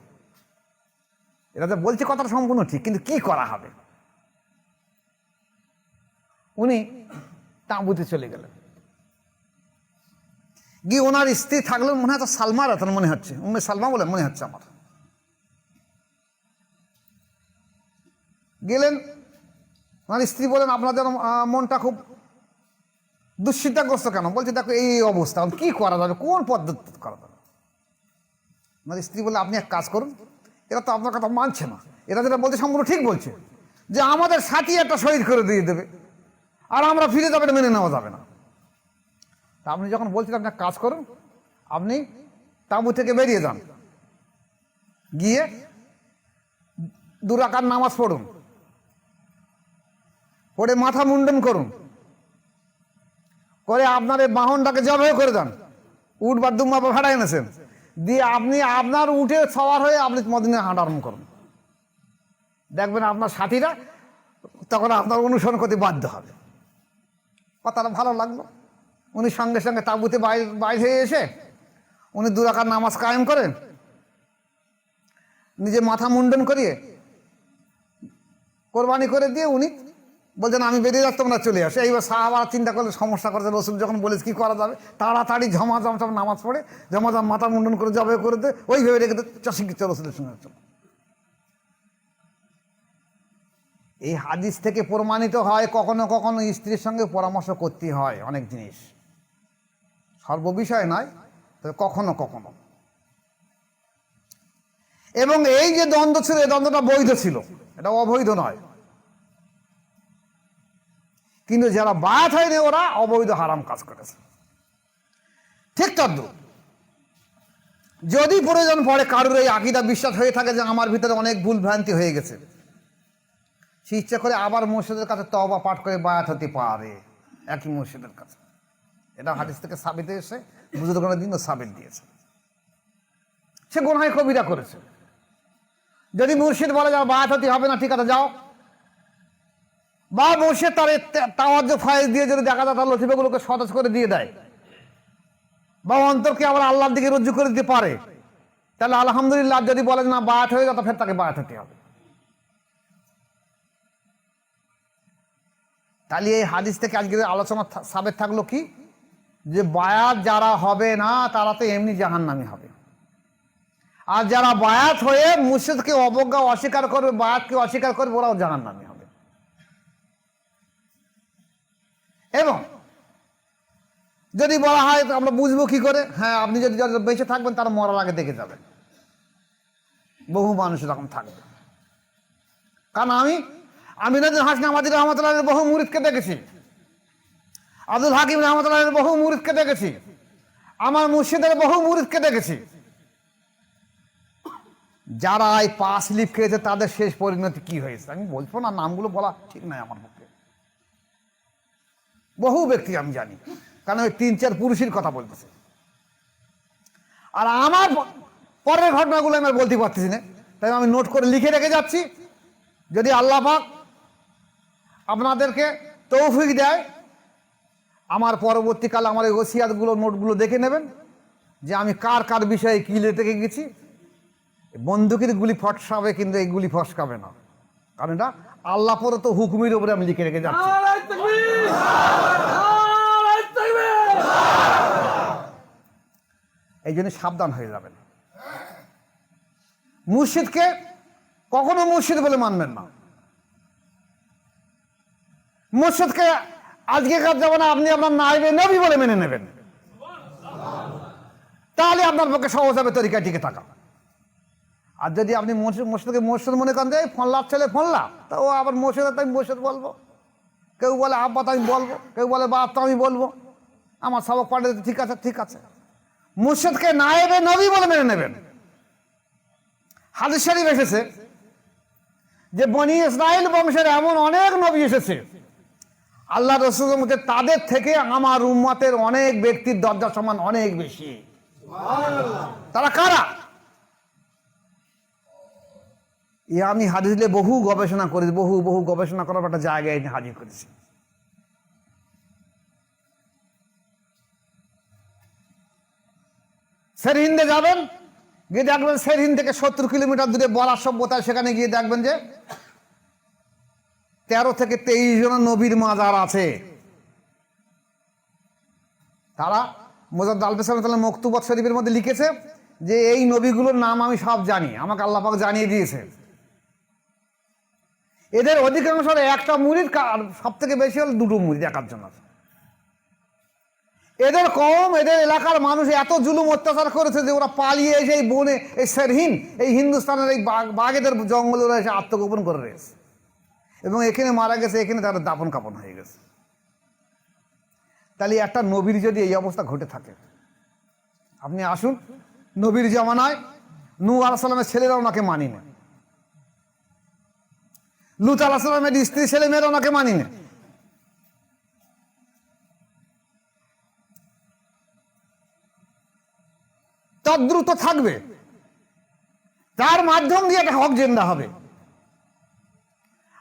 Speaker 1: এরা তো বলছে কথাটা সম্পূর্ণ ঠিক, কিন্তু কি করা হবে? উনি তাঁবুতে চলে গেলেন, গিয়ে ওনার স্ত্রী থাকলেন, মনে হচ্ছে সালমা রাতন, মনে হচ্ছে উম্মে সালমা বলে মনে হচ্ছে আমার। গেলেন, ওনার স্ত্রী বলেন আপনাদের মনটা খুব দুশ্চিন্তাগ্রস্ত কেন? বলছে দেখো এই অবস্থা, কি করা যাবে, কোন পদ্ধতি করা যাবে? ওনার স্ত্রী বলে আপনি এক কাজ করুন, এরা তো আপনার কথা মানছে না, এরা যেটা বলছে সম্পূর্ণ ঠিক বলছে, যে আমাদের সাথী একটা শহীদ করে দিয়ে দেবে আর আমরা ফিরে যাবে, এটা মেনে নেওয়া যাবে না। তা আপনি যখন বলছেন আপনি কাজ করুন, আপনি তাঁবু থেকে বেরিয়ে যান, গিয়ে 2 রাকাত নামাজ পড়ুন, পড়ে মাথা মুন্ডন করুন, করে আপনার এই বাহনটাকে জবাই করে দেন, উট বা দুম্বা ভাড়া এনেছেন, দিয়ে আপনি আপনার উঠে সওয়ার হয়ে আপনি মদিনায় হাঁটা আরম্ভ করুন। দেখবেন আপনার সাথীরা তখন আপনার অনুসরণ করতে বাধ্য হবে। কথাটা ভালো লাগলো। উনি সঙ্গে সঙ্গে তাঁবুতে বাইরে এসে উনি 2 রাকাত নামাজ কায়েম করেন, নিজে মাথা মুন্ডন করিয়ে কোরবানি করে দিয়ে উনি বলছেন আমি বেরিয়ে যাচ্ছি, তোমরা চলে আসে। এইবার সাহাবারা চিন্তা করলে সমস্যা করছে, রসুল যখন বলেছে কি করা যাবে, তাড়াতাড়ি ঝমাঝম সব নামাজ পড়ে ঝমাঝম মাথা মুন্ডন করে জবাই করে দে, ওই ভেবে রেখে দে চাষিকিচ্ছে রসুলের সঙ্গে চলো। এই হাদিস থেকে প্রমাণিত হয় কখনো কখনো স্ত্রীর সঙ্গে পরামর্শ করতে হয় অনেক জিনিস, সর্ববিষয় নয়, তবে কখনো কখনো। এবং এই যে দ্বন্দ্ব ছিল, এই দ্বন্দ্বটা বৈধ ছিল, এটা অবৈধ নয়। কিন্তু যারা বায়াত হয়নি ওরা অবৈধ হারাম কাজ করেছে। ঠিক তদ্রুপ যদি প্রয়োজন পড়ে কারোর এই আকীদা বিশ্বাস হয়ে থাকে যে আমার ভিতরে অনেক ভুল ভ্রান্তি হয়ে গেছে, সে ইচ্ছা করে আবার মুর্শিদের কাছে তওবা পাঠ করে বায়াত হতে পারে। একই মুর্শিদের কাছে। এটা হাদিস থেকে সাবিত এসে বুজুর্গণের দিনও সাবিত দিয়েছে। সে গুনাহে কবিরা করেছে। যদি মুর্শিদ বলে যাও বায়াত হতে হবে না, ঠিক আছে যাও, বা মুর্শিদ তার তাওয়াজ্জ ফায়েজ দিয়ে যদি দেখা যায় তার লতিফাগুলোকে সতেজ করে দিয়ে দেয়, বা অন্তরকে আবার আল্লাহর দিকে রুজু করে দিতে পারে, তাহলে আলহামদুলিল্লাহ। যদি বলে না বায়াত হয়ে যায়, ফের তাকে বায়াত হতে হবে। তাহলে এই হাদিস থেকে আজকের আলোচনা সাবেত থাকলো কি, যে বায়াত যারা হবে না তারা তো এমনি জাহান্নামী হবে, আর যারা বায়াত হয়ে মুর্শিদকে অবজ্ঞা অস্বীকার করবে, বায়াতকে অস্বীকার করবে, ওরাও জাহান্নামী হবে। এবং যদি বলা হয় আমরা বুঝবো কি করে, হ্যাঁ আপনি যদি বেঁচে থাকবেন তারা মরার আগে দেখে যাবেন, বহু মানুষ এরকম থাকবে। কারণ আমি আমিনুদ্দিন হাসনাবাদী রহমতুল্লাহের বহু মুরিদকে দেখেছি, আব্দুল হাকিম রহমতুল্লাহের বহু মুরিদকে দেখেছি, আমার মুর্শিদের বহু মুরিদকে দেখেছি। যারা এই পাঁচ লিপ খেয়েছে তাদের শেষ পরিণতি কি হয়েছে আমি বলবো না, নামগুলো বলা ঠিক নয় আমার পক্ষে। বহু ব্যক্তি আমি জানি, কারণ ওই 3-4 পুরুষের কথা বলতেছে। আর আমার পরের ঘটনাগুলো আমি আর বলতে পারতেছি না, তাই আমি নোট করে লিখে রেখে যাচ্ছি। যদি আল্লাহ পাক আপনাদেরকে তৌফিক দেয়, আমার পরবর্তীকালে আমার এই ওসিয়াতগুলো নোটগুলো দেখে নেবেন, যে আমি কার কার বিষয়ে কি লিখে গেছি। বন্দুকের গুলি ফটকাবে, কিন্তু এই গুলি ফসকাবে না, কারণ এটা আল্লাহ পরে তো হুকুমের উপরে আমি লিখে রেখে যাচ্ছি। এই জন্য সাবধান হয়ে যাবেন। মুর্শিদকে কখনো মুর্শিদ বলে মানবেন না। মুর্শিদকে আজকেকার জামানায় আপনি আপনার নায়েবে নবী বলে মেনে নেবেন, তাহলে আপনার পক্ষে সহজ হবে তরিকায় টিকে থাকা। আর যদি আপনি মুর্শিদকে মুর্শিদ মনে করেন, এই ফোনলার ছেলে ফোনলা, তা ও আবার মুর্শিদ তো আমি মুর্শিদ বলবো, কেউ বলে আব্বা তো আমি বলবো, কেউ বলে বাপ তো আমি বলবো, আমার সবক পাঠে ঠিক আছে, ঠিক আছে। মুর্শিদকে নায়েবে নবী বলে মেনে নেবেন। হাদিস শরীফ এসেছে যে বনি ইসরাইল বংশের এমন অনেক নবী এসেছে, আল্লাহ রাসূলের মধ্যে তাদের থেকে আমার উম্মতের অনেক ব্যক্তির দরজা সমান অনেক বেশি। তারা কারা? আমি হাদিস নিয়ে বহু গবেষণা করেছি, বহু গবেষণা করার একটা জায়গায় হাজির করেছি। সেরহিন্দে যাবেন, গিয়ে দেখবেন সেরহিন্দ থেকে 70 কিলোমিটার দূরে বলা সভ্যতায়, সেখানে গিয়ে দেখবেন যে 13 থেকে 23 জন নবীর মাজার আছে। তারা মুজাদ্দিদ আল-বিসারি মকতুবাত শরীফের মধ্যে লিখেছে যে এই নবীগুলোর নাম আমি সব জানি, আমাকে আল্লাহ পাক জানিয়ে দিয়েছে। এদের অধিকাংশ একটা মুরিদ, সব থেকে বেশি হল 2টো মুরিদ একার জন্য। এদের কম, এদের এলাকার মানুষ এত জুলুম অত্যাচার করেছে যে ওরা পালিয়ে এসে এই বনে, এই সেরহিন, এই হিন্দুস্তানের এই বাঘেদের জঙ্গলে ওরা এসে আত্মগোপন করে রয়েছে, এবং এখানে মারা গেছে, এখানে তাদের দাপন কাপন হয়ে গেছে। তাহলে একটা নবীর যদি এই অবস্থা ঘটে থাকে, আপনি আসুন নবীর জামানায় নূহ আলাইহিস সালামের ছেলেরা ওনাকে মানি না, লূত আলাইহিস সালামের স্ত্রী ছেলে মেয়েরা ওনাকে মানি না। তদ্রুত থাকবে, তার মাধ্যম দিয়ে একটা হক জেন্ডা হবে।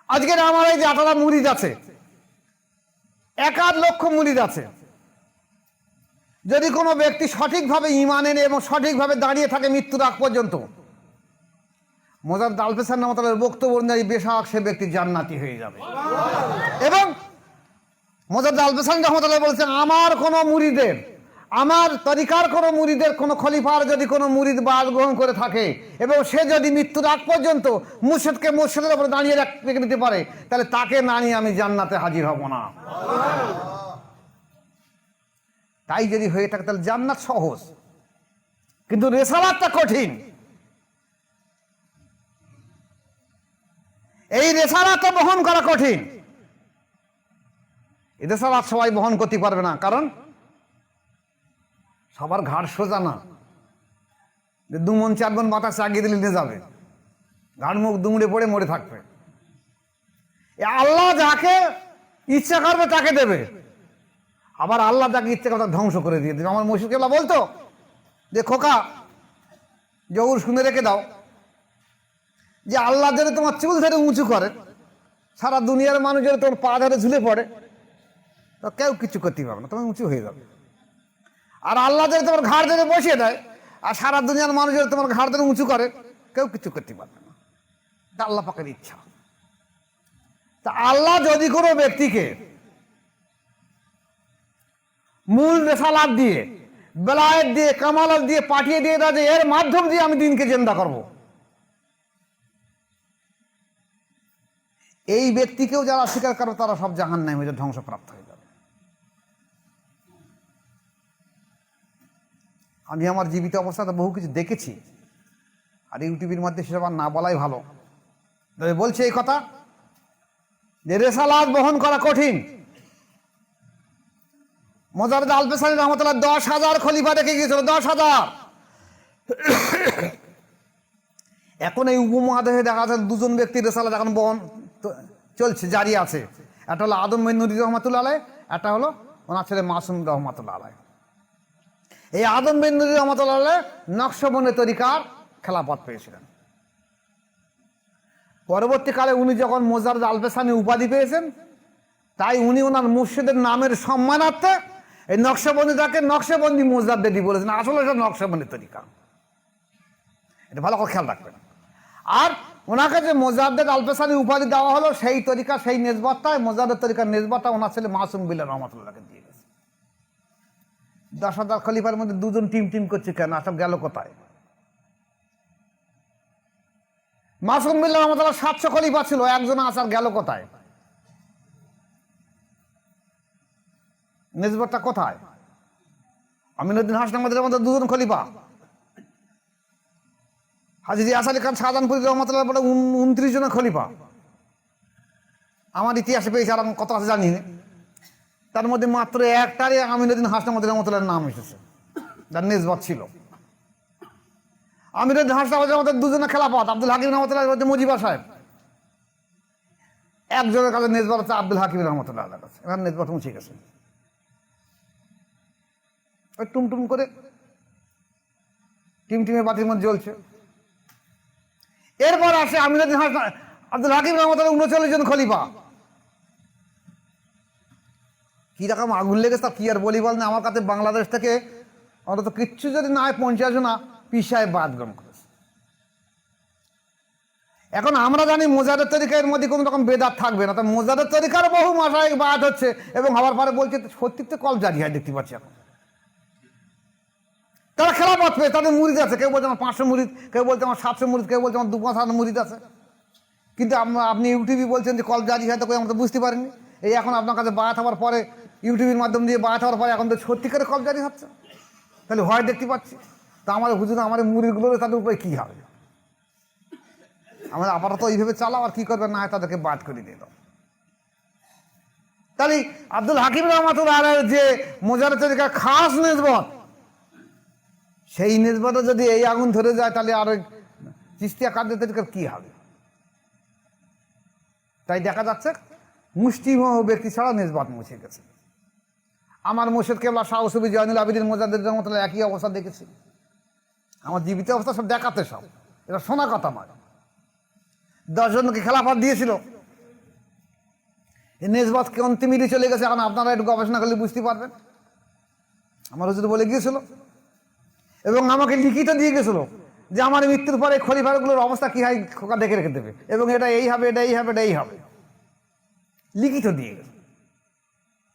Speaker 1: আজকের আমার এই যে 18 মুরিদ আছে, 1 লক্ষ মুরিদ আছে। যদি কোনো ব্যক্তি সঠিকভাবে ঈমান এনে এবং সঠিকভাবে দাঁড়িয়ে থাকে মৃত্যুর আগ পর্যন্ত, মুজাদ্দিদ আল-বিসারি রহমাতুল্লাহর বক্তব্য অনুযায়ী বেশক সে ব্যক্তি জান্নাতি হয়ে যাবে। এবং মুজাদ্দিদ আল-বিসারি রহমাতুল্লাহ বলেছেন, আমার কোনো মুরিদের, আমার তরিকার কোনো মুরিদের, কোনো খলিফার যদি কোনো মুরিদ বাদ গ্রহণ করে থাকে এবং সে যদি মৃত্যুর আগ পর্যন্ত মুর্শিদকে মুর্শিদের উপরে দাঁড়িয়ে রেখে দিতে পারে, তাহলে তাকে না নিয়ে আমি জান্নাতে হাজির হব না। তাই যদি হয়ে থাকে তাহলে জান্নাত সহজ, কিন্তু রিসালাতটা কঠিন। এই রিসালাতটা বহন করা কঠিন। এই রিসালাত সবাই বহন করতে পারবে না, কারণ সবার ঘাড় সোজা না, যে 2 মণ 4 মণ বাতাস চাগিয়ে দিলে নিয়ে যাবে, ঘাড় মুখ দুমড়ে পড়ে মরে থাকবে। আল্লাহ যাকে ইচ্ছা করবে তাকে দেবে, আবার আল্লাহ তাকে ইচ্ছে কথা ধ্বংস করে দিয়ে দেবে। আমার মুর্শিদ কেবলা বলতো যে খোকা জহুর শুনে রেখে দাও, যে আল্লাহ যদি তোমার চুল ধরে উঁচু করে, সারা দুনিয়ার মানুষ যদি তোমার পা ধরে ঝুলে পড়ে, তো কেউ কিছু করতে পারবে না, তুমি উঁচু হয়ে যাবে। আর আল্লাহ যদি তোমার ঘাড় ধরে বসিয়ে দেয়, আর সারা দুনিয়ার মানুষ যদি তোমার ঘাড় ধরে উঁচু করে, কেউ কিছু করতে পারবে না। এটা আল্লাহ পাকের ইচ্ছা। তা আল্লাহ যদি কোনো ব্যক্তিকে মূল রেসালাত দিয়ে, বেলায়েত দিয়ে, কামালত দিয়ে পাঠিয়ে দিয়ে দেয় যে এর মাধ্যম দিয়ে আমি দিনকে জিন্দা করব, এই ব্যক্তিকেও যারা স্বীকার করবে তারা সব জাহান্নামে ধ্বংসপ্রাপ্ত হয়ে যাবে। আমি আমার জীবিত অবস্থাতে বহু কিছু দেখেছি, আর ইউটিউবের মধ্যে সেসব আর না বলাই ভালো। তবে বলছে এই কথা যে রেসালাত বহন করা কঠিন। মোজাররদ আল-পেশানী রহমতুল্লাহ 10,000 খলিফা রেখে গিয়েছিল, 10,000। এখন এই উপমহাদেশে দেখা যাচ্ছে দুজন ব্যক্তির রেসালাত এখন বহন চলছে, জারি আছে। একটা হলো আদম বিন নুরি রহমতুল্লাহ আলাইহ, একটা হলো ওনার ছেলে মাসুম রহমতুল্লাহ আলাইহ। এই আদম বিন নুরি রহমতুল্লাহ আলাইহ নকশবন্দি তরিকার খেলাফত পেয়েছিলেন। পরবর্তীকালে উনি যখন মোজাররদ আল-পেশানী উপাধি পেয়েছেন, তাই উনি ওনার মুর্শিদের নামের সম্মানার্থে এই নকশবন্দিটাকে নকশবন্দি মোজাদ্দেদি বলেছেন। আসলে এটা নকশবন্দি তরিকা, এটা ভালো করে খেয়াল রাখবেন। আর ওনাকে যে মোজাদ্দেদ আল-পেশানী উপাধি দেওয়া হলো, সেই তরিকা, সেই নেসবতটাই, মোজাদ্দেদ তরিকার নেসবতটা ওনার ছেলে মাসুম বিল্লাহ রহমতুল্লাহকে দিয়ে গেছে। 10,000 খলিফার মধ্যে দুজন টিম করছে কেন? সব গেল কোথায়? মাসুম বিল্লাহ রহমতুল্লাহ 700 খলিফা ছিল, একজন আসার গেল কোথায়? নিসবতটা কোথায়? আমিনুদ্দিন হাসনাবাদের মধ্যে দুজন খলিফা, হাজী রিয়াস আলী খান শাহজাহানপুরী রহমতুল্লাহ বলে 29 জনের খলিফা। আমার ইতিহাসে পেয়েছে, আর আমি কত আছে জানি না। তার মধ্যে মাত্র একটারই আমিনুদ্দিন হাসনাবাদী রহমতুল্লাহর নাম এসেছে, যার নিসবত ছিল। আমিনুদ্দিন হাসনাবাদের মধ্যে দুজনের খেলাফত, আব্দুল হাকিম রহমতুল্লাহ মধ্যে মুজিবা সাহেব। একজনের কাছে নিসবত হচ্ছে আব্দুল হাকিম রহমতুল্লাহ কাছে, এবার নিসবত মুছে গেছে। ওই টুমটুম করে টিমটিমের বাতির মধ্যে জ্বলছে। এরপর আসে আমিনুদ্দিন হাসান, আব্দুল হাকিম রহমতুল্লাহ 39 জন খলিফা। কি রকম আগুন লেগেছে তা কি আর বলি বল না। আমার কাছে বাংলাদেশ থেকে অন্তত কিচ্ছু যদি না হয় 50 জনা পীর সাহেব বাদ গ্রহণ করেছে। এখন আমরা জানি মোজাদের তরিকার মধ্যে কোনো রকম বেদাত থাকবে না, তা মোজাদের তরিকার বহু মাসায়েখ বাদ হচ্ছে এবং হওয়ার পরে বলছে সত্যিতে কল জারি হয়, দেখতে পাচ্ছি এখন। তারা খেলাফত পেয়ে, তাদের মুরিদ আছে, কেউ বলছে আমার 500 মুরিদ, কেউ বলছে আমার 700 মুরিদ, কেউ বলছে আমার 2,000 মুরিদ আছে। কিন্তু আপনি ইউটিউবে বলছেন যে কল জারি হয়, তো আমরা তো বুঝতে পারিনি। এই এখন আপনার কাছে বায়াত হওয়ার পরে, ইউটিউবের মাধ্যম দিয়ে বায়াত হওয়ার পরে এখন তো সত্যিকারে কল জারি হচ্ছে, তাহলে হয় দেখতে পাচ্ছি। তা আমাদের হুজুর, আমাদের মুরিদগুলো তাদের উপরে কী হবে? আমাদের আপাতত এইভাবে চালাও, আর কী করবে না হয় তাদেরকে বাদ করে দিয়ে দাও। তাহলে আব্দুল হাকিম রহমতুল্লাহ আলাইহির যে মোজাদের তরিকার খাস নিসবত, সেই নিসবতে যদি এই আগুন ধরে যায়, তাহলে আর চিশতিয়া কাদের তরিকার কী হবে? তাই দেখা যাচ্ছে মুষ্টিমেয় ব্যক্তি ছাড়া নিসবত মুছে গেছে। আমার মুর্শিদ কেবলা শাহ সুফি জয়নুল আবেদিন মোজাদ্দেদ রহমতুল্লাহ একই অবস্থা দেখেছি। আমার জীবিত অবস্থা সব দেখাতে, সব এটা শোনা কথা নয়। 10 জনকে খেলাফত দিয়েছিল, এই নিসবত কোন তিমিরে চলে গেছে, এখন আপনারা একটু গবেষণা করলে বুঝতে পারবেন। আমার হুজুর বলে গিয়েছিল এবং আমাকে লিখিত দিয়ে গেছিল যে আমার মৃত্যুর পরে খলিফাগুলোর অবস্থা কি হয় খোকা দেখে রেখে দেবে, এবং এটা এই হবে, এটা এই হবে, এটা এই হবে, লিখিত দিয়ে গেছে।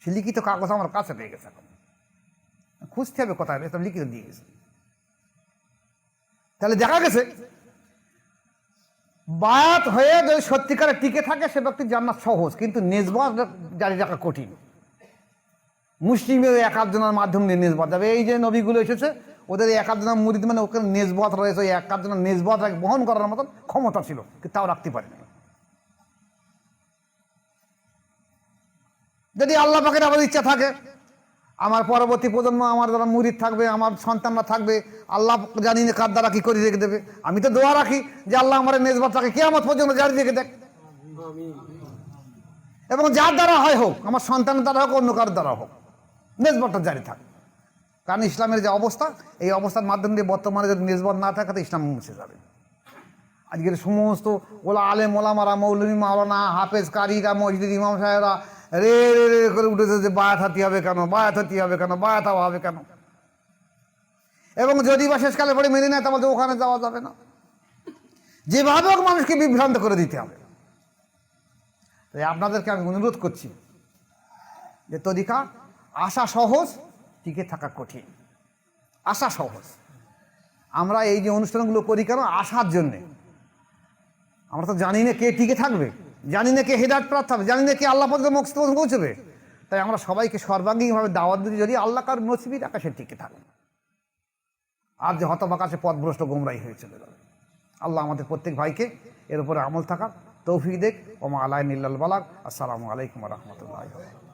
Speaker 1: সে লিখিত কাগজ আমার কাছে পেয়ে গেছে, এখন খুঁজতে হবে কোথায়, এটা লিখিত দিয়ে গেছে। তাহলে দেখা গেছে বায়াত হয়ে যদি সত্যিকারে টিকে থাকে সে ব্যক্তির জান্নাত সহজ, কিন্তু নিসবত জারি রাখা কঠিন। মুসলিমের এক আধজনের মাধ্যম দিয়ে নিসবত যাবে। এই যে নবীগুলো এসেছে, ওদের এক আধজনের মুরিদ মানে ওখানে নিসবত রয়েছে, ওই এক আধজনের নিসবত বহন করার মতন ক্ষমতা ছিল, কিন্তু তাও রাখতে পারেনি। যদি আল্লাহ পাকের আবার ইচ্ছা থাকে, আমার পরবর্তী প্রজন্ম, আমার যারা মুরিদ থাকবে, আমার সন্তানরা থাকবে, আল্লাহ জানি না কার দ্বারা কি করে রেখে দেবে। আমি তো দোয়া রাখি যে আল্লাহ আমার নিসবতটাকে কিয়ামত পর্যন্ত জারি রেখে দেখ, এবং যার দ্বারা হয় হোক, আমার সন্তানের দ্বারা হোক, অন্য কার দ্বারা হোক, নেসবতটা জারি থাকে। কারণ ইসলামের যে অবস্থা, এই অবস্থার মাধ্যম দিয়ে বর্তমানে যদি নেসবত না থাকে তো ইসলাম মুছে যাবে। আজকের সমস্ত ওলা আলেম ওলামারা, মৌলভী মাওলানা, হাফেজ কারিরা, মসজিদ ইমাম সাহেবরা রে রে রে করে উঠেছে যে বায়াত হাতি হবে কেন, বায়াত হাতি হবে কেন, বায়াত হওয়া হবে কেন, এবং যদি বা শেষকালে পরে মেনে নেয় তাহলে ওখানে যাওয়া যাবে না। যেভাবে হোক মানুষকে বিভ্রান্ত করে দিতে হবে। তাই আপনাদেরকে আমি অনুরোধ করছি যে তরিকা আশা সহজ, টিকে থাকা কঠিন। আশা সহজ। আমরা এই যে অনুষ্ঠানগুলো করি কেন? আশার জন্যে। আমরা তো জানি না কে টিকে থাকবে, জানি না কে হেদায়েত প্রাপ্ত হবে, জানি না কে আল্লাহ পর্যন্ত মোক্ষে পৌঁছবে। তাই আমরা সবাইকে সর্বাঙ্গীনভাবে দাওয়াত দিই, যদি আল্লাহ কার নসিবই রাখে সে টিকে থাকবে, আর যে হতবাক সে পথভ্রষ্ট গোমরাই হয়ে চলে যাবে। আল্লাহ আমাদের প্রত্যেক ভাইকে এর উপরে আমল থাকার তৌফিক দেখ। ওমা আলাইহিল বালাগ। আসসালামু আলাইকুম ওয়া রাহমাতুল্লাহি।